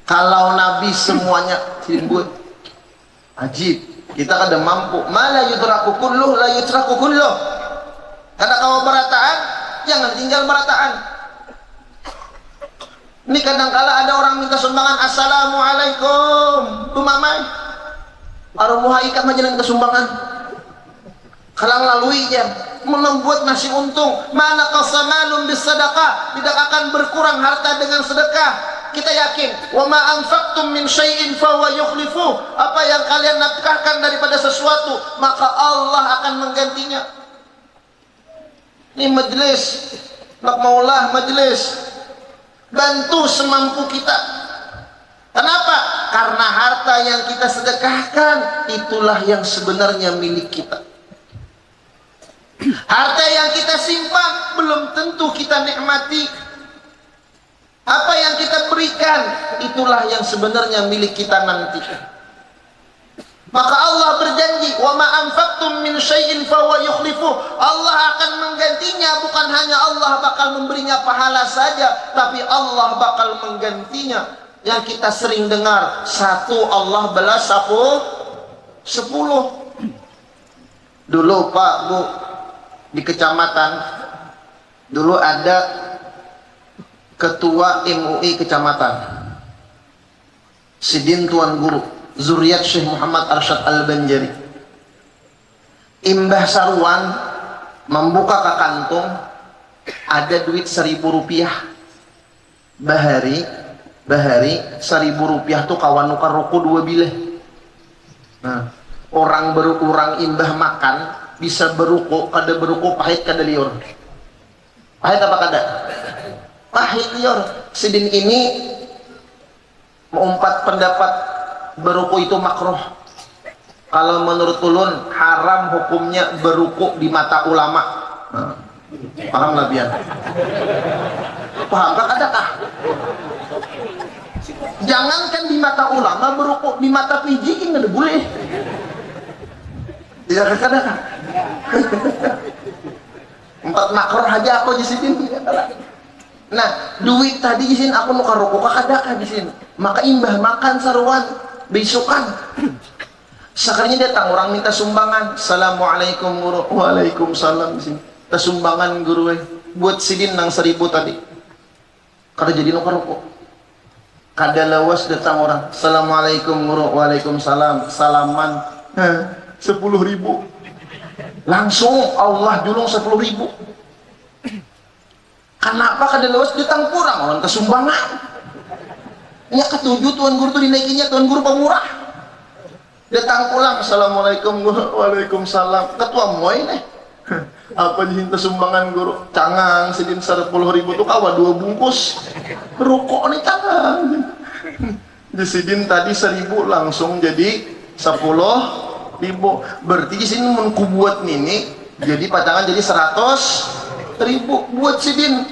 Speaker 6: Kalau Nabi semuanya dibuat, ajib. Kita kada mampu. Mala yutraku kulluh la yutraku kulluh. Karena kalau berataan, jangan tinggal berataan. Ini kadang-kala ada orang minta sumbangan, assalamualaikum, tumamai. Arumuha ikat majalan kesumbangan. Kalang lalui jam, membuat nasi untung. Mana qasamalun bisadaqah, tidak akan berkurang harta dengan sedekah. Kita yakin, wa ma anfaqtum min syai'in fa huwa yukhlifu. Apa yang kalian nafkahkan daripada sesuatu, maka Allah akan menggantinya. Ini majelis, nak maulah majelis. Bantu semampu kita. Kenapa? Karena harta yang kita sedekahkan itulah yang sebenarnya milik kita. Harta yang kita simpan belum tentu kita nikmati. Apa yang kita berikan itulah yang sebenarnya milik kita nanti. Maka Allah berjanji, wa ma anfaqtum min syai'in fa huwa yukhlifu. Allah akan menggantinya. Bukan hanya Allah bakal memberinya pahala saja, tapi Allah bakal menggantinya. Yang kita sering dengar, 1 Allah balas 10. Dulu Pak Bu, di kecamatan dulu ada ketua MUI kecamatan, Sidin Tuan Guru, zuriat Syekh Muhammad Arsyad Al-Banjari. Imbah Sarwan membuka ke kantong, ada duit 1.000 rupiah. Bahari 1.000 rupiah tuh kawan nukar rokok 2 bilah. Nah, orang berkurang imbah makan bisa berukuk, kada berukuk pahit kada liur. Pahit apa kada? Pahit liur. Sidin ini mengumpat pendapat beruku itu makruh. Kalau menurut ulun haram hukumnya beruku di mata ulama. Nah, paham lah biar. Paham kan adakah? Jangankan di mata ulama beruku, di mata piji ini nggak boleh. Ya kadang-kadang. 4 makruh aja aku di sini. Nah, duit tadi di sini aku nukar rokok kadang di sini. Maka imbah makan sarwan besokan. Sekalinya datang orang minta sumbangan. Assalamualaikum guru. Waalaikumsalam di sini. Ta sumbangan guru buat sidin nang 1.000 tadi. Kada jadi nukar rokok. Kada lawas datang orang. Assalamualaikum guru. Waalaikumsalam. Salaman. 10.000. Langsung Allah julung 10.000. Kenapa kada lawas datang kurang orang kesumbangan? Ya ketujuh Tuan Guru tuh dinaikinya Tuan Guru pemurah. Datang pulang, assalamualaikum guru, waalaikumsalam. Ketua moy nih. Apa dihinta sumbangan guru? Cangang sidin 10.000 tuh kawa 2 bungkus. Rokok nih cangang. Di sidin tadi 1.000 langsung jadi 10.000. Berarti di sini menkubuat nini jadi pacangan jadi 100.000 buat sidin.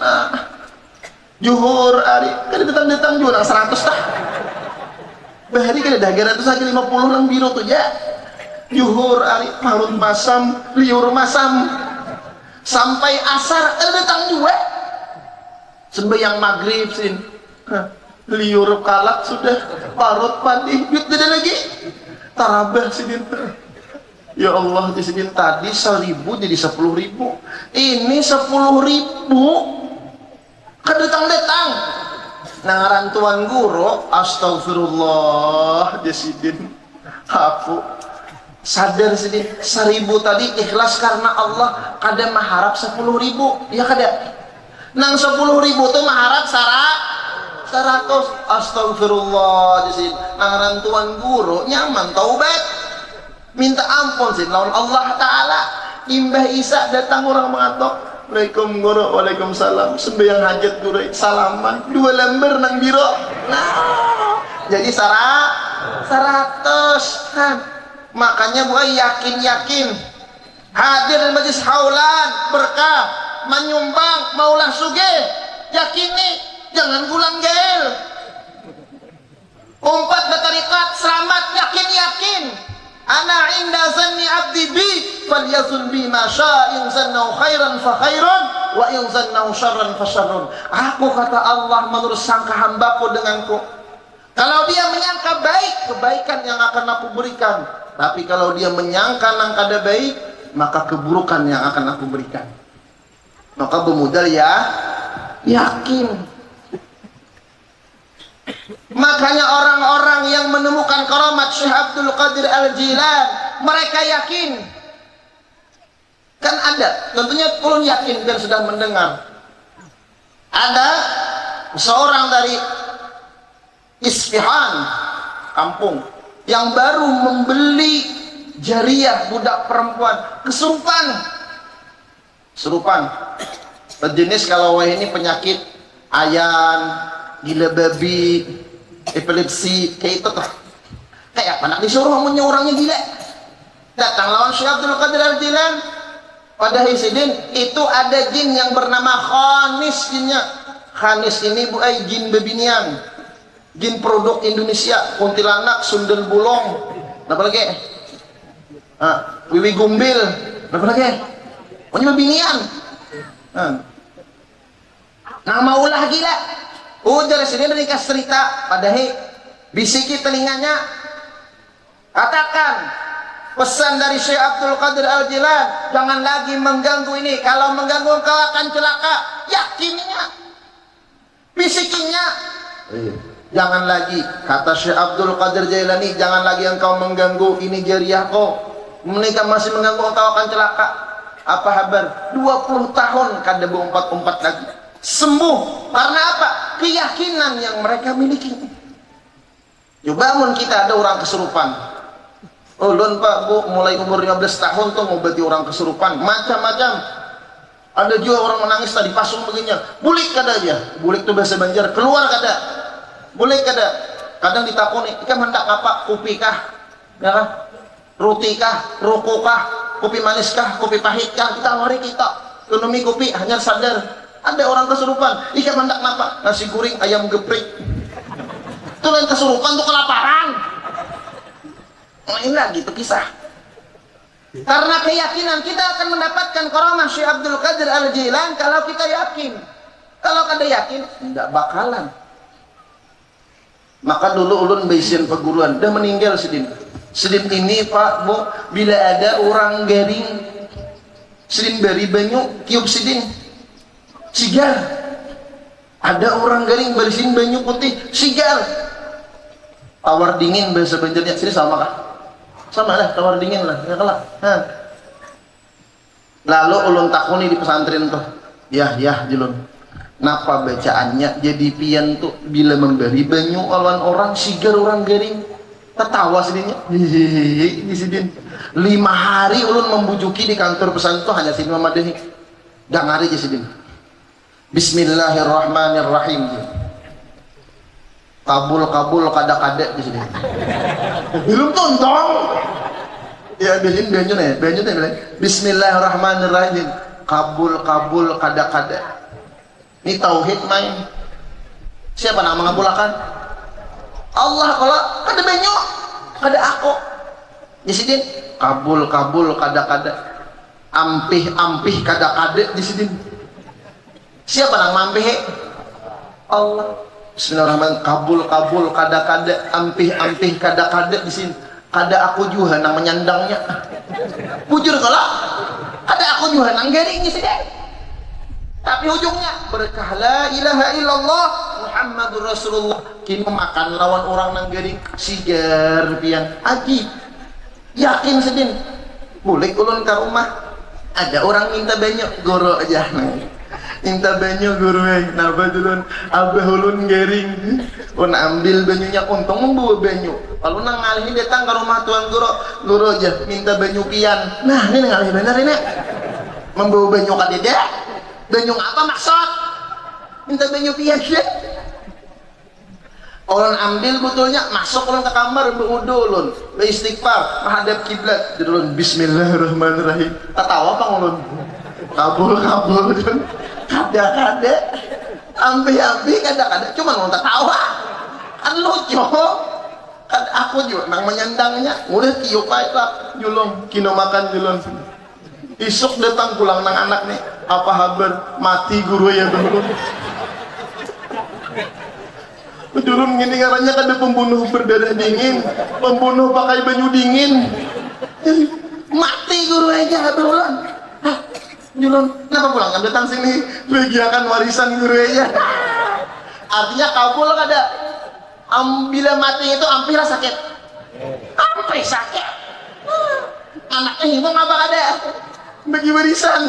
Speaker 6: Juhur hari kada datang juga 100 tah. Bahari kada dagar 150 nang biro tuh ya. Juhur hari marut masam, liur masam. Sampai asar kada datang juga. Sembahyang maghrib sin. Liur kalak sudah, parut padi, duit ada lagi. Tarabah sidin. Ya Allah, di sidin tadi 1.000 jadi 10.000. Ini 10.000 kan datang nangaran Tuan Guru, astagfirullah jasidin aku sadar sidin 1.000 tadi ikhlas karena Allah, kada maharap 10.000 ya kada nang 10.000 tuh maharap 100. Astagfirullah jasidin nangaran Tuan Guru nyaman taubat minta ampun sih lawan Allah Ta'ala. Imbah Isa datang orang mengatok, Waalaikum guru, waalaikumsalam. Sembahyang hajat guru, salaman 2 lembar nang biro. Nah, jadi 100 kan. Makanya buat yakin hadir di majlis haulan berkah menyumbang maulah sugih, yakin nih, jangan gulang gel. Umpat bertarikat selamat, yakin ana inda zanni abdi bi falyazun bi ma syaa in zannahu khairan fa khairun wa in zannahu syarran fa syarrun. Aku kata Allah menurut sangka hambaku denganku, kalau dia menyangka baik, kebaikan yang akan aku berikan. Tapi kalau dia menyangka nang kada baik, maka keburukan yang akan aku berikan. Maka bermodal ya yakin. Makanya orang-orang yang menemukan karamat Syekh Abdul Qadir Al-Jilan, mereka yakin. Kan ada, tentunya ulun yakin dan sudah mendengar. Ada seorang dari Isfihan, kampung, yang baru membeli jariah budak perempuan kesurupan. Jenis kalau ini penyakit ayan, gila babi, epilepsi, kayak itu tuh. Kayak apa nak disuruh punya orangnya gila. Datang lawan Syekh Abdul Qadir Al-Jilan. Pada Hisidin itu ada jin yang bernama Khanis jinnya. Khanis ini buai jin bebinian, jin produk Indonesia, kuntilanak, sundel bolong, apa lagi? Wiwi gumbil, apa lagi? Punya bebinian. Nama ulah gila. Ujar sini dari cerita padahal bisiki telinganya, katakan pesan dari Syekh Abdul Qadir Al-Jilan, jangan lagi mengganggu ini, kalau mengganggu engkau akan celaka. Yakinnya, bisikinya, jangan lagi, kata Syekh Abdul Qadir Jailani, jangan lagi engkau mengganggu ini jariah kau, menikah masih mengganggu engkau akan celaka. Apa kabar? 20 tahun kada berumpat-umpat lagi sembuh. Karena apa? Keyakinan yang mereka miliki. Coba mun kita ada orang kesurupan, ulun pak bu mulai umur 15 tahun tuh ngobati orang kesurupan macam-macam. Ada juga orang menangis tadi pasung begini, bulik kada dia, bulik tuh bahasa Banjar, keluar kada, bulik kada. Kadang ditakuni, ikan hendak apa? Kopi kah, ya kah? Roti kah, rokok kah, kopi manis kah, kopi pahit kah? Kita wari kita ekonomi kopi hanya sadar. Ada orang kesurupan, ikan hendak apa? Nasi goreng, ayam geprek. Itu lain kesurupan tuh kelaparan. Nah, ini lagi tuh kisah. Karena keyakinan kita akan mendapatkan karamah Syekh Abdul Qadir Al-Jilan kalau kita yakin. Kalau kada yakin, tidak bakalan. Maka dulu ulun basian perguruan, dah meninggal sedin. Sedin ini pak bu, bila ada orang garing, sedin beri banyu, kiup sedin. Sigar, ada orang garing barisin banyu putih, sigar. Tawar dingin bahasa Banjarnya sini sama kah? Sama lah, tawar dingin lah, ya kalah. Lalu ulun takuni di pesantren tuh, ya jelun. Napa bacaannya jadi pian tuh bila memberi banyu lawan orang sigar orang garing, tertawa sedihnya. Hihihi, sidin. 5 hari ulun membujuki di kantor pesantren tuh hanya sini Mamadahi. Dangari aja sidin. Bismillahirrahmanirrahim. Kabul kada di sini. Belum tontong. Ya biarin banyu nih bilang Bismillahirrahmanirrahim. Kabul kada. Ini tauhid main. Siapa nak mengabulkan? Allah. Kalau kada banyu, kada aku. Di sini kabul kada. Ampih kada di sini. Siapa nang mampih? Allah. Bismillahirrahmanirrahim. Kabul kada, ampih kada di sini. Kada aku juga nang menyandangnya. Bujur kalau kada aku juga nang garing di sini. Tapi ujungnya berkah la ilaha illallah Muhammadur Rasulullah. Kini makan lawan orang nang garing sigar pian. Ajib. Yakin sedin. Boleh ulun ke rumah. Ada orang minta banyak goro aja. Minta banyu guru napa dulun abah ulun garing ambil banyunya untung membawa banyu kalau nang ngalih ini datang ke rumah tuan guru aja minta banyu pian. Nah ini ngalih bener ini membawa banyu kadeda banyu apa maksud minta banyu pian sih. Ulun ambil botolnya, masuk ulun ke kamar, berwudu ulun, beristighfar, menghadap kiblat, jadi ulun bismillahirrahmanirrahim. Ketawa apa ulun? Kabul ulun. Kada-kada, ambil kada-kada, cuma ulun ketawa. Kan lucu. Kan aku juga nang menyandangnya, udah tiup aja lah, julung, kino makan julung. Isuk datang pulang nang anak nih, apa kabar? Mati guru ya ulun. Julung gini ngarannya kan ada pembunuh berdarah dingin, pembunuh pakai baju dingin. Mati guru aja ulun. Hah, julung, kenapa pulang? Kan datang sini, bagiakan warisan guru aja. Artinya kabul kada. Bila mati itu hampir sakit. Hampir sakit. Anaknya hilang apa kada? Bagi warisan.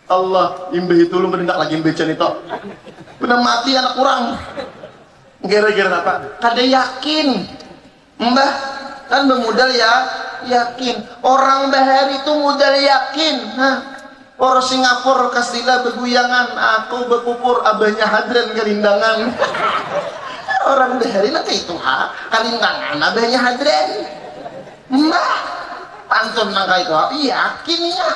Speaker 6: Allah, imbah itu lu mendengar lagi imbecan itu. Benar mati anak kurang. Gara-gara apa? Kada yakin. Mbah, kan bermodal ya yakin. Orang bahar itu modal yakin. Hah? Orang Singapura Kastila beguyangan, aku berpupur abahnya hadran kelindangan. Orang bahari lah kayak itu ha, kalindangan abahnya hadran. Mbah, pantun nangka itu ha, yakinnya.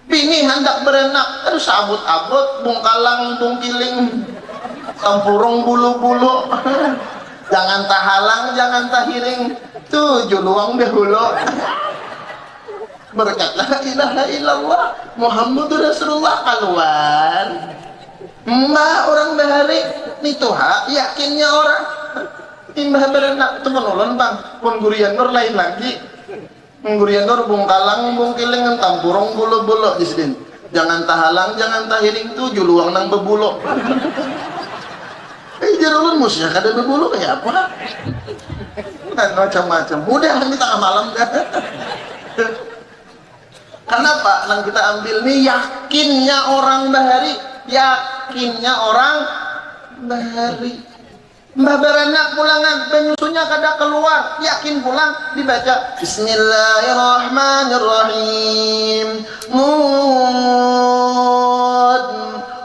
Speaker 6: Bini hendak berenak, aduh sabut-abut, bungkalang, bungkiling, tampurung bulu-bulu. Jangan tahalang, jangan tahiring, tujuh luang dahulu. Berkat la ilaha illallah Muhammadur Rasulullah keluar. Mbah orang bahari itu ha, yakinnya orang. Mbah berenak, itu penolon bang, pun gurian nur lain lagi. Gurian nur bungkalang, bungkiling, tampurung bulu-bulu disini. Jangan tahalang, jangan tahiring, tujuh luang nang bebulu. Jarulun musya kada bebulu kayak apa? Dan macam-macam. Udah nanti tengah malam dah. Kenapa? Nang kita ambil nih yakinnya orang bahari, yakinnya orang bahari. Mbah beranak pulangan, penyusunya kada keluar, yakin pulang, dibaca Bismillahirrahmanirrahim. Nun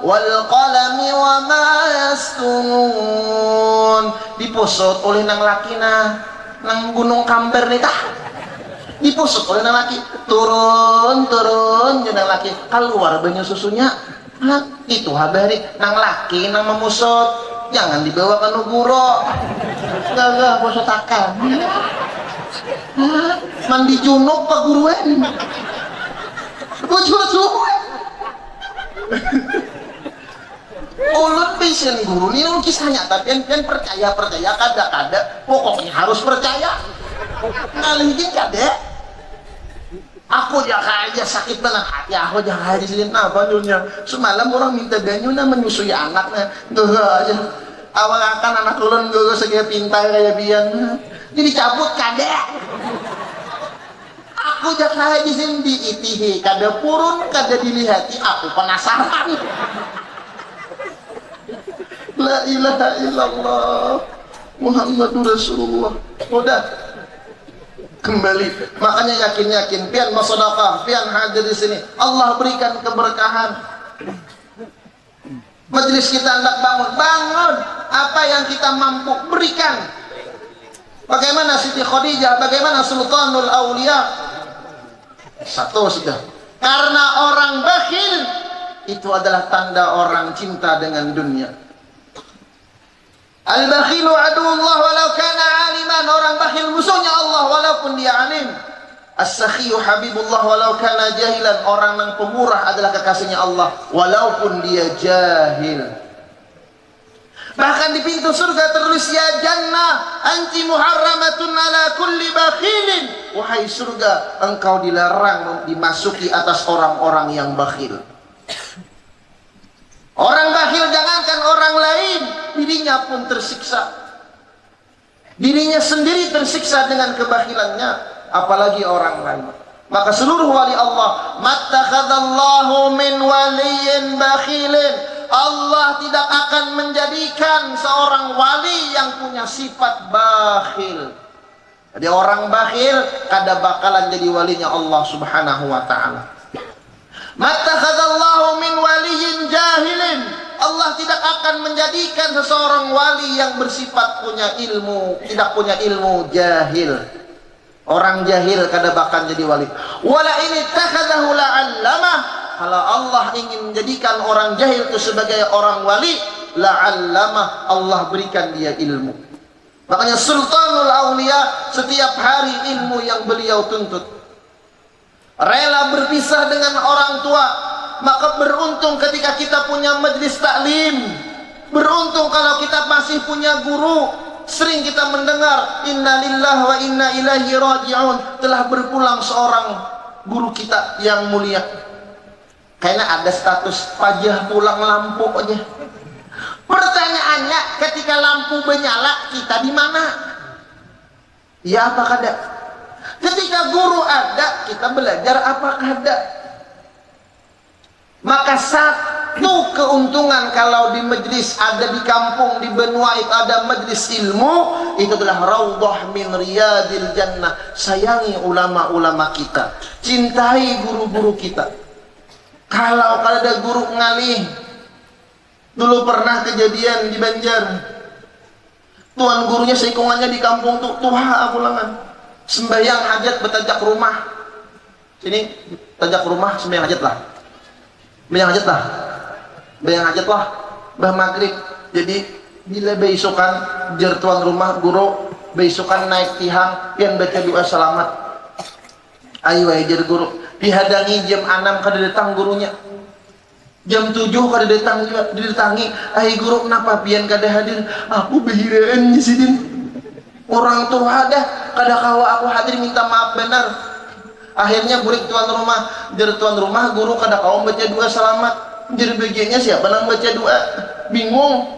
Speaker 6: wal qalami wa ma yastunun. Dipusut oleh nang lakina, nang gunung Kamber nih tah. Dipusut oleh nang laki, turun jenang laki, keluar banyu susunya. Nah, itu habari nang laki nang memusut. Jangan dibawa ke Nuguro. Gak, bosot akan. Mandi junub pak guruan. Bocor suwe. Ulun pesen guru ini kisahnya, tapi kan percaya kada. Pokoknya harus percaya. Ngalihin kada. Aku jangan aja sakit banget hati aku jangan aja silin apa dunia. Semalam orang minta ganyuna menyusui anaknya. Tuh aja. Awal akan anak ulun gue segala pintar kayak bian. Jadi cabut kada. Aku jangan aja silin diitihi. Kada purun, kada dilihati. Aku penasaran. La ilaha illallah Muhammadur Rasulullah. Udah. Kembali, makanya yakin pian bersedekah, pian hadir di sini. Allah berikan keberkahan. Majelis kita hendak bangun. Apa yang kita mampu berikan. Bagaimana Siti Khadijah, bagaimana Sultanul Aulia. Satu sudah. Karena orang bakhil itu adalah tanda orang cinta dengan dunia. Al-bakhilu aduullah walau kana aliman. Orang bakhil musuhnya Allah walaupun dia alim. As-sakhiyu habibullah walau kana jahilan. Orang yang pemurah adalah kekasihnya Allah walaupun dia jahil. Bahkan di pintu surga tertulis ya jannah anti muharramatun ala kulli bakhilin. Wahai surga, engkau dilarang dimasuki atas orang-orang yang bakhil. Orang bakhil jangankan orang lain, dirinya pun tersiksa. Dirinya sendiri tersiksa dengan kebakhilannya, apalagi orang lain. Maka seluruh wali Allah, mattakhadallahu min waliyin bakhilin. Allah tidak akan menjadikan seorang wali yang punya sifat bakhil. Jadi orang bakhil kada bakalan jadi walinya Allah Subhanahu wa taala. Mattakhadallahu min waliyin jahilin. Allah tidak akan menjadikan seseorang wali yang bersifat punya ilmu, tidak punya ilmu, jahil. Orang jahil kada bakal jadi wali. Wala ini takhadahu la'allamah. Kalau Allah ingin menjadikan orang jahil itu sebagai orang wali, la'allamah, Allah berikan dia ilmu. Makanya Sultanul Aulia setiap hari ilmu yang beliau tuntut. Rela berpisah dengan orang tua. Maka beruntung ketika kita punya majlis taklim. Beruntung kalau kita masih punya guru. Sering kita mendengar inna lillahi wa inna ilaihi raji'un, telah berpulang seorang guru kita yang mulia. Kayaknya ada status pajah pulang lampu aja. Pertanyaannya, ketika lampu menyala, kita di mana? Ya apa kada? Ketika guru ada, kita belajar apa kada? Maka satu keuntungan kalau di majlis ada di kampung, di benua itu ada majlis ilmu, itu adalah raudhah min riyadil jannah. Sayangi ulama-ulama kita, cintai guru-guru kita. Kalau ada guru ngalih, dulu pernah kejadian di Banjar, tuan gurunya seikungannya di kampung tuh tuha pulangan, sembahyang hajat bertajak rumah. Sini tajak rumah sembahyang hajat lah. Bayang hajat lah bah maghrib. Jadi bila beisukan jer tuan rumah guru beisukan naik tihang pian baca doa selamat. Ayo jer guru dihadangi jam 6 kada datang gurunya. Jam 7 kada datang juga didatangi. Ai guru kenapa pian kada hadir? Aku behiraan di sini. Orang tua ada kada kawa aku hadir minta maaf benar. Akhirnya burik tuan rumah, jer tuan rumah guru kada kau baca doa selamat. Jer bagiannya siapa nang baca doa? Bingung.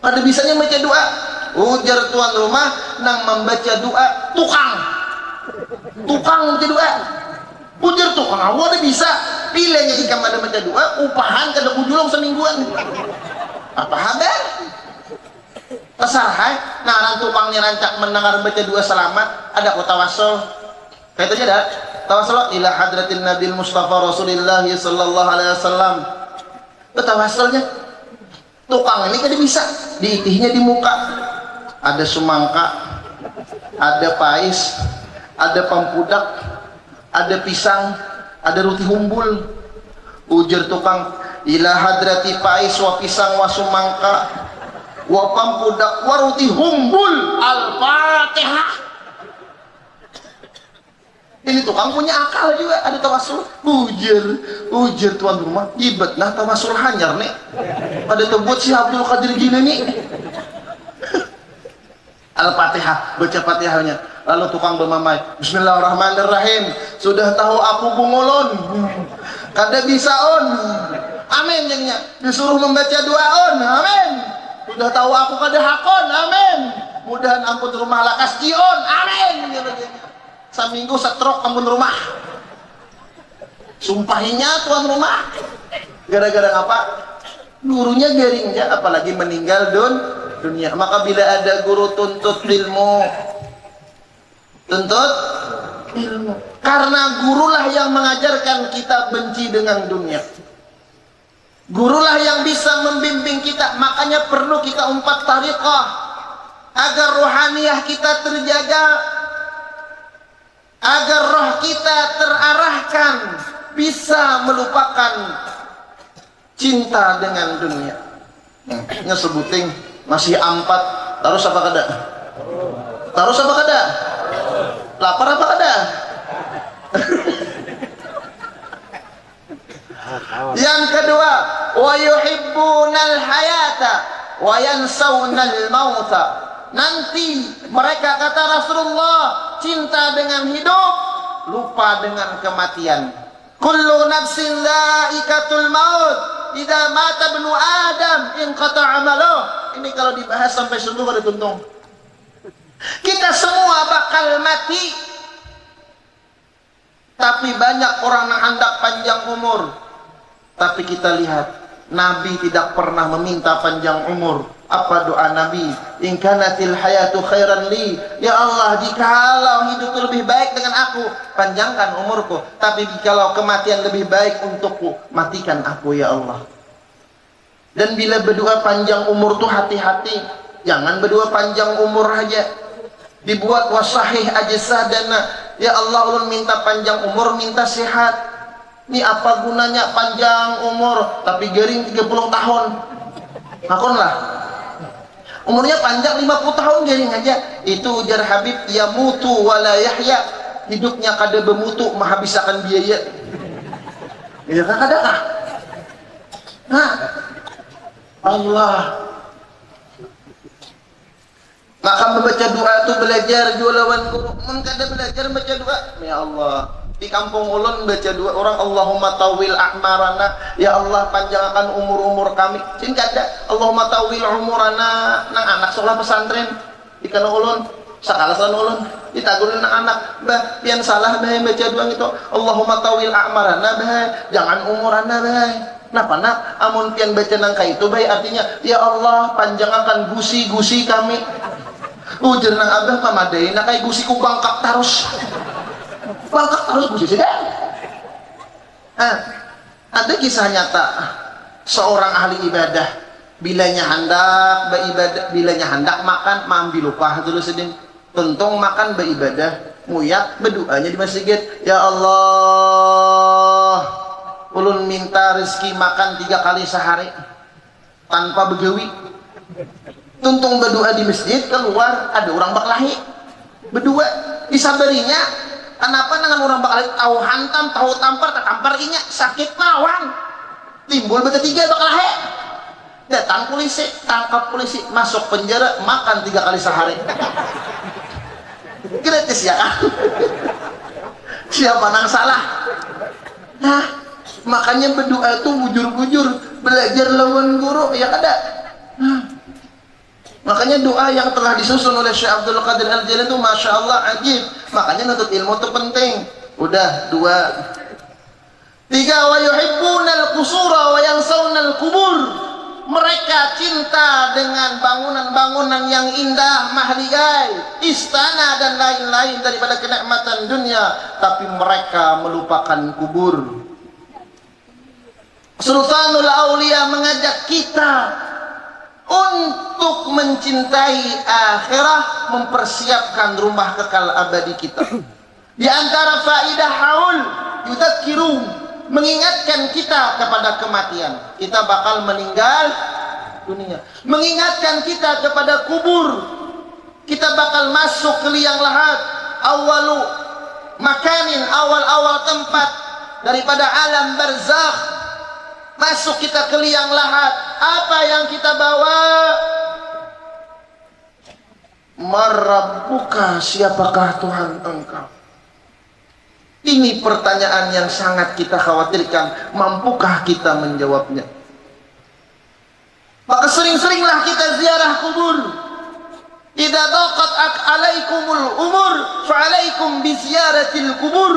Speaker 6: Kada bisanya baca doa. Ujar tuan rumah nang membaca doa tukang. Tukang baca doa. Ujar tukang aku ada bisa. Pilihnya jika ada baca doa, upahan kada kujulong semingguan. Apa haber? Kesarhai, nah tukang ni rancak mendengar baca doa selamat, ada kota wasol. Kayak tadi ada tawassul ila hadratin Nabil Mustafa Rasulullah sallallahu alaihi wasallam. Tawassulnya tukang ini kada bisa diitihnya di muka. Ada semangka, ada pais, ada pampudak, ada pisang, ada roti humbul. Ujar tukang ila hadrati pais wa pisang wa semangka wa pampudak wa roti humbul, al-Fatihah. Ini tukang punya akal juga, ada tawassul. Ujar tuan rumah, ibet nah tawassul hanyar nih. Ada tebut si Abdul Qadir Jilani. Al-Fatihah, baca Fatihahnya. Lalu tukang bermamai, Bismillahirrahmanirrahim. Sudah tahu aku bungolon, kada bisa on. Amin jengnya. Disuruh membaca doa on, amin. Sudah tahu aku kada hakon, amin. Mudahan ampun rumah lakas jion, amin. Seminggu setrok ampun rumah. Sumpahinya tuan rumah. Gara-gara apa? Gurunya garingnya, apalagi meninggal dunia. Maka bila ada guru tuntut ilmu, karena gurulah yang mengajarkan kita benci dengan dunia. Gurulah yang bisa membimbing kita. Makanya perlu kita umpat tariqah agar rohaniyah kita terjaga, agar roh kita terarahkan, bisa melupakan cinta dengan dunia. Nya sebuting masih ampat, terus apa kada? Terus apa kada? Lapar apa kada? Yang kedua, wa yuhibbunal hayata wa yansawnal mauta. Nanti mereka kata Rasulullah, cinta dengan hidup, lupa dengan kematian. Kullu nafsin dha'iqatul maut, idza mata ibnu adam inqata 'amaluh. Ini kalau dibahas sampai subuh ada tuntung. Kita semua bakal mati. Tapi banyak orang yang hendak panjang umur. Tapi kita lihat, Nabi tidak pernah meminta panjang umur. Apa doa Nabi? In kanatil hayatu khairan li, ya Allah, jikalau hidup itu lebih baik dengan aku, panjangkan umurku. Tapi jikalau kematian lebih baik untukku, matikan aku ya Allah. Dan bila berdoa panjang umur tuh hati-hati, jangan berdoa panjang umur aja. Dibuat wasahih aja sadana. Ya Allah, ulun minta panjang umur, minta sehat. Ini apa gunanya panjang umur tapi garing 30 tahun? Makonlah. Umurnya panjang 50 tahun garing aja. Itu ujar Habib, ya mutu wala yahya. Hidupnya kada bemutu, menghabiskan biaya. Ya kada kah? Nah, Allah. Maka membaca doa itu belajar jualawan guru. Mun kada belajar baca doa, ya Allah. Di kampung ulun baca doa orang, Allahumma tawil a'marana, ya Allah panjangkan umur-umur kami. Sin kada, Allahumma tawil umurana. Nang anak sekolah pesantren di kana ulun, sakalasan ulun ditagurin nang anak, bah pian salah bah baca doa gitu. Allahumma tawil a'marana bah, jangan umurana bah. Napa nak amun pian baca nang itu baik artinya ya Allah panjangkan gusi-gusi kami. Ujar nang abah mamadai nak kai gusi ku bangkak terus. Bangkak terus gusi sudah. Ada kisah nyata seorang ahli ibadah bilanya hendak beribadah, bilanya hendak makan mambil lupa dulu sedih. Tentong makan beribadah, muyak berdoanya di masjid. Ya Allah, ulun minta rezeki makan 3 kali sehari tanpa begawi. Tuntung berdoa di masjid, keluar ada orang baklahi berdua disabarinya. Kenapa dengan orang baklahi tahu hantam tahu tampar tampar inya sakit lawan timbul bertiga baklahi. Datang polisi, tangkap polisi, masuk penjara, makan 3 kali sehari. Gratis ya kan? Siapa nang salah? Nah, makanya berdoa itu bujur-bujur, belajar lawan guru ya kada. Makanya doa yang telah disusun oleh Syekh Abdul Qadir Al-Jilani itu Masya Allah ajib. Makanya nuntut ilmu itu penting. Udah 2 3 wa yuhibbunal qusura wa yansawunal kubur. Mereka cinta dengan bangunan-bangunan yang indah, mahligai, istana dan lain-lain daripada kenikmatan dunia, tapi mereka melupakan kubur. Sultanul Aulia mengajak kita untuk mencintai akhirah, mempersiapkan rumah kekal abadi kita. Di antara faidah haul yudzakiru, mengingatkan kita kepada kematian. Kita bakal meninggal dunia. Mengingatkan kita kepada kubur. Kita bakal masuk ke liang lahat. Awalu makanin, awal-awal tempat daripada alam barzakh. Masuk kita ke liang lahat. Apa yang kita bawa? Marabbuka, siapakah Tuhan engkau? Ini pertanyaan yang sangat kita khawatirkan. Mampukah kita menjawabnya? Maka sering-seringlah kita ziarah kubur. Idza daqat alaikumul umur fa'alaikum biziaratil kubur.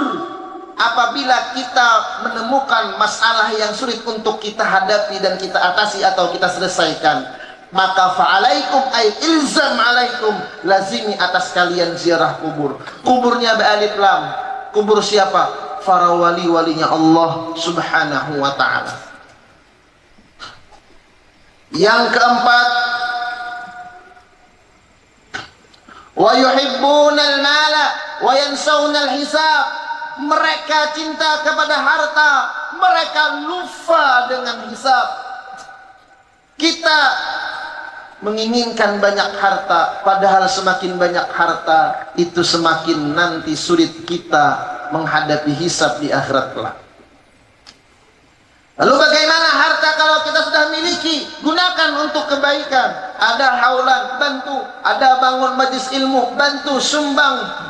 Speaker 6: Apabila kita menemukan masalah yang sulit untuk kita hadapi dan kita atasi atau kita selesaikan, maka fa'alaikum ay ilzam alaikum, lazimi atas kalian ziarah kubur. Kuburnya be'alif lam. Kubur siapa? Para wali-walinya Allah Subhanahu wa ta'ala. Yang keempat, wa yuhibbunal mala wa yansawunal hisab. Mereka cinta kepada harta, mereka lupa dengan hisab. Kita menginginkan banyak harta, padahal semakin banyak harta itu semakin nanti sulit kita menghadapi hisab di akhirat kelak. Lalu bagaimana harta kalau kita sudah miliki? Gunakan untuk kebaikan. Ada haulan, bantu. Ada bangun majlis ilmu, bantu, sumbang.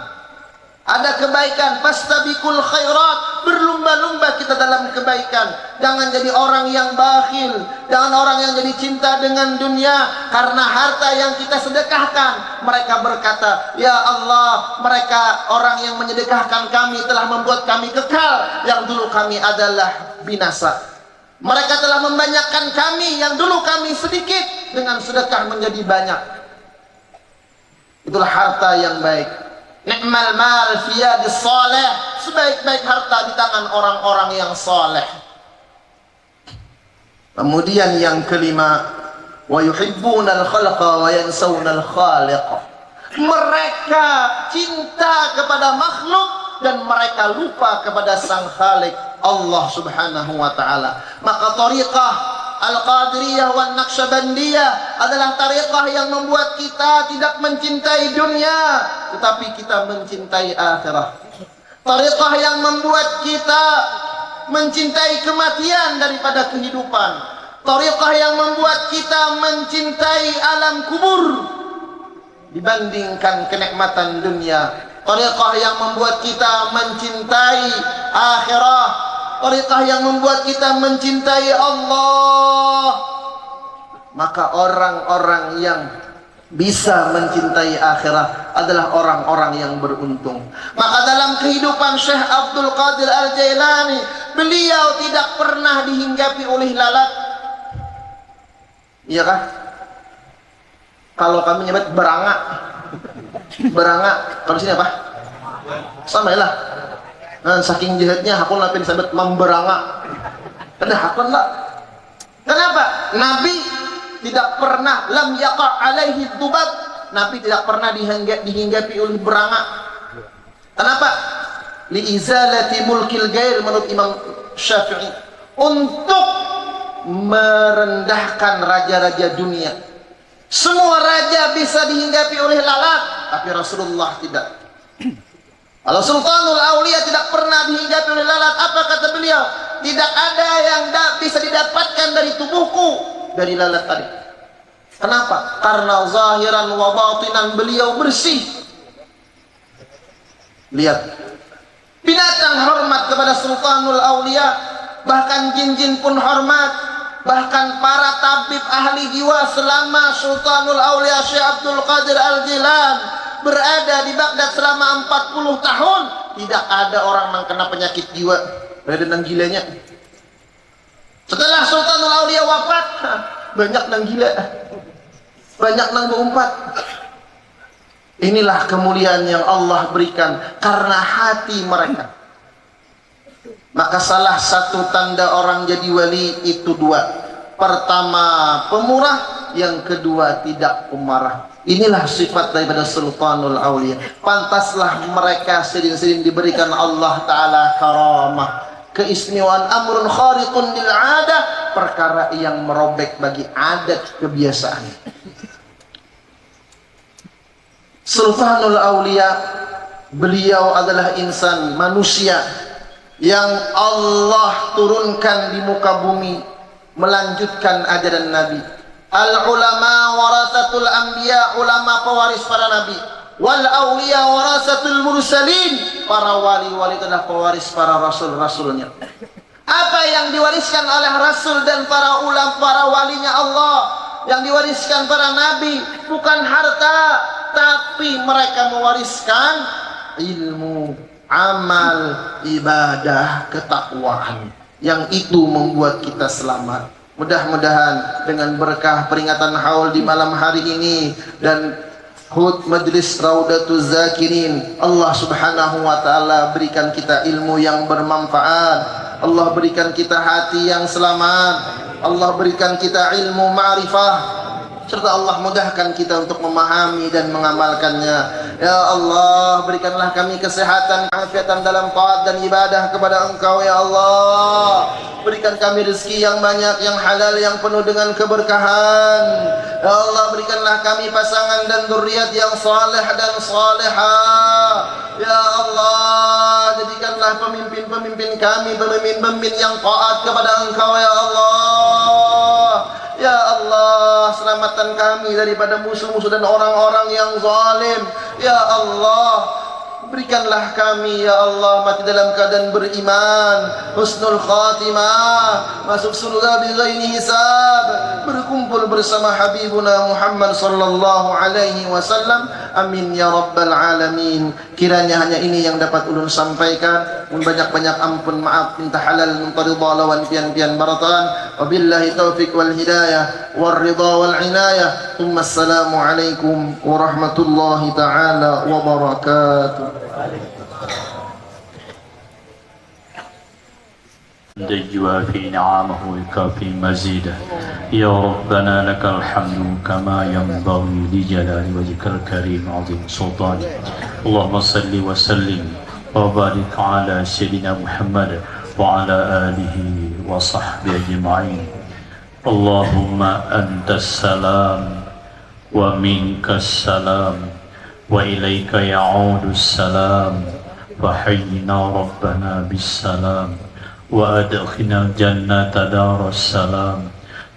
Speaker 6: Ada kebaikan, fastabiqul khairat, berlumba-lumba kita dalam kebaikan. Jangan jadi orang yang bakhil, jangan orang yang jadi cinta dengan dunia. Karena harta yang kita sedekahkan, mereka berkata, ya Allah, mereka orang yang menyedekahkan kami telah membuat kami kekal, yang dulu kami adalah binasa. Mereka telah membanyakkan kami, yang dulu kami sedikit, dengan sedekah menjadi banyak. Itulah harta yang baik. Ni'mal mal fi yadis salih, sebaik-baik harta di tangan orang-orang yang saleh. Kemudian yang kelima, wa yuhibbunal khalqa wa yansawunal khaliq. Mereka cinta kepada makhluk dan mereka lupa kepada sang khalik, Allah subhanahu wa ta'ala. Maka tariqah Al-Qadiriyah wan Naqsyabandiyah adalah tariqah yang membuat kita tidak mencintai dunia, tetapi kita mencintai akhirat. Tariqah yang membuat kita mencintai kematian daripada kehidupan. Tariqah yang membuat kita mencintai alam kubur dibandingkan kenikmatan dunia. Tariqah yang membuat kita mencintai akhirat. Tariqah yang membuat kita mencintai Allah. Maka orang-orang yang bisa mencintai akhirat adalah orang-orang yang beruntung. Maka dalam kehidupan Syekh Abdul Qadir Al-Jailani, beliau tidak pernah dihinggapi oleh lalat. Iya kah? Kalau kami nyebut berangak. Berangak, kalau sini apa? Sama lah. Nah, saking jahatnya hakun lapin sabit memberangak. Ada hakun lah. Kenapa? Nabi tidak pernah lam yaqa alaihi dzubab. Nabi tidak pernah dihinggapi oleh berangak. Kenapa? Li izalati mulkil ghair menurut Imam Syafi'i, untuk merendahkan raja-raja dunia. Semua raja bisa dihinggapi oleh lalat, tapi Rasulullah tidak. Kalau Sultanul Aulia tidak pernah dihinggapi oleh lalat, apa kata beliau? Tidak ada yang bisa didapatkan dari tubuhku dari lalat tadi. Kenapa? Karena zahiran wa batinan beliau bersih. Lihat, binatang hormat kepada Sultanul Aulia, bahkan jin-jin pun hormat. Bahkan para tabib ahli jiwa selama Sultanul Aulia Syekh Abdul Qadir Al-Jilani berada di Baghdad selama 40 tahun, tidak ada orang yang kena penyakit jiwa. Berada nang gilanya. Setelah Sultanul Aulia wafat, banyak nang gila, banyak nang berumpat. Inilah kemuliaan yang Allah berikan karena hati mereka. Maka salah satu tanda orang jadi wali itu dua. Pertama, pemurah. Yang kedua, tidak pemarah. Inilah sifat daripada Sultanul Aulia. Pantaslah mereka sering-sering diberikan Allah Ta'ala karamah, keistimewaan, amrun khariqun lil adah, perkara yang merobek bagi adat kebiasaan. Sultanul Aulia, beliau adalah insan, manusia yang Allah turunkan di muka bumi melanjutkan ajaran Nabi. Al-ulama warasatul anbiya, ulama pewaris para nabi. Wal awliya warasatul mursalin, para wali-wali adalah pewaris para rasul-rasulnya. Apa yang diwariskan oleh rasul dan para ulama, para walinya Allah, yang diwariskan para nabi bukan harta, tapi mereka mewariskan ilmu, amal, ibadah, ketakwaan. Yang itu membuat kita selamat. Mudah-mudahan dengan berkah peringatan haul di malam hari ini dan hud majlis Raudatuz Zakirin, Allah subhanahu wa ta'ala berikan kita ilmu yang bermanfaat. Allah berikan kita hati yang selamat. Allah berikan kita ilmu ma'rifah, serta Allah mudahkan kita untuk memahami dan mengamalkannya. Ya Allah, berikanlah kami kesehatan, keafiatan dalam taat dan ibadah kepada Engkau ya Allah. Berikan kami rezeki yang banyak, yang halal, yang penuh dengan keberkahan. Ya Allah, berikanlah kami pasangan dan zuriat yang saleh dan salehah. Ya Allah, jadikanlah pemimpin-pemimpin kami pemimpin-pemimpin yang taat kepada Engkau ya Allah. Ya Allah, selamatkan kami daripada musuh-musuh dan orang-orang yang zalim. Ya Allah, berikanlah kami ya Allah mati dalam keadaan beriman, husnul khatimah, masuk surga bighairi hisab, berkumpul bersama Habibuna Muhammad sallallahu alaihi wasallam. Amin ya rabbal alamin. Kiranya hanya ini yang dapat ulun sampaikan. Banyak-banyak ampun, maaf, minta halal, minta ridha, lawan pian-pian baratan. Wabillahi taufiq wal hidayah wal ridha wal inayah. Assalamu alaikum warahmatullahi taala wabarakatuh.
Speaker 7: يوافي نعمه ويكافي مزيده. يا ربنا لك الحمد كما ينبغي لجلال وجهك الكريم عظيم سلطانك. اللهم صل وسلم وبارك على سيدنا محمد وعلى آله وصحبه أجمعين. اللهم أنت السلام ومنك السلام وإليك يعود السلام. فحينا ربنا بالسلام وأدخلنا الجنة دار السلام.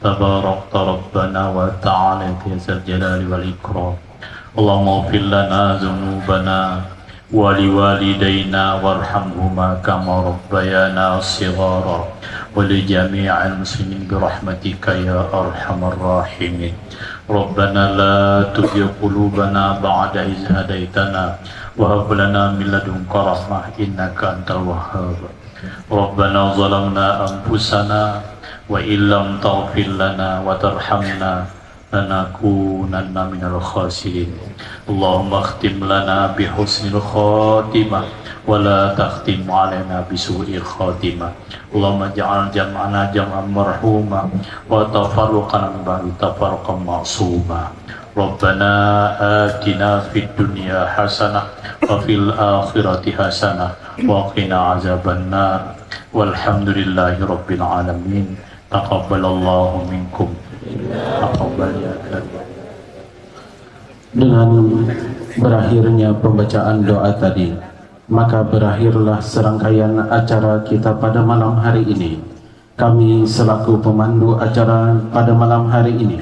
Speaker 7: تباركت ربنا وتعالى في ذا الجلال والإكرام. اللهم اغفر لنا ذنوبنا ولوالدينا وارحمهما كما ربيانا صغارا ولجميع المسلمين برحمتك يا أرحم الراحمين. ربنا لا تزغ قلوبنا بعد إذ هديتنا وهب لنا من لدنك رحمة إنك أنت الوهاب. ربنا ظلمنا أنفسنا وإن لم تغفر لنا وترحمنا لنكونن من الخاسرين. اللهم اختم لنا بحسن الخاتمة ولا تختم علينا بسوء الخاتمة. اللهم اجعل جمعنا جمعا مرحوما وتفرقنا من بعد تفرقا معصوما. ربنا آتنا في الدنيا حسنة وفي الآخرة حسنة وقنا عذاب النار. والحمد لله رب العالمين. تقبل الله منكم. تقبل يا كريم.
Speaker 5: Dengan berakhirnya pembacaan doa tadi, maka berakhirlah serangkaian acara kita pada malam hari ini. Kami selaku pemandu acara pada malam hari ini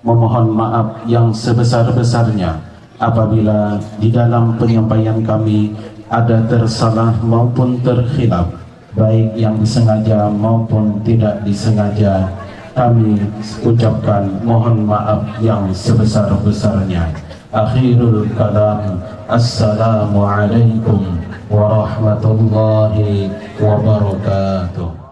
Speaker 5: memohon maaf yang sebesar-besarnya apabila di dalam penyampaian kami ada tersalah maupun terkhilaf, baik yang disengaja maupun tidak disengaja. Kami ucapkan mohon maaf yang sebesar-besarnya. Akhirul kalam, assalamualaikum warahmatullahi wabarakatuh.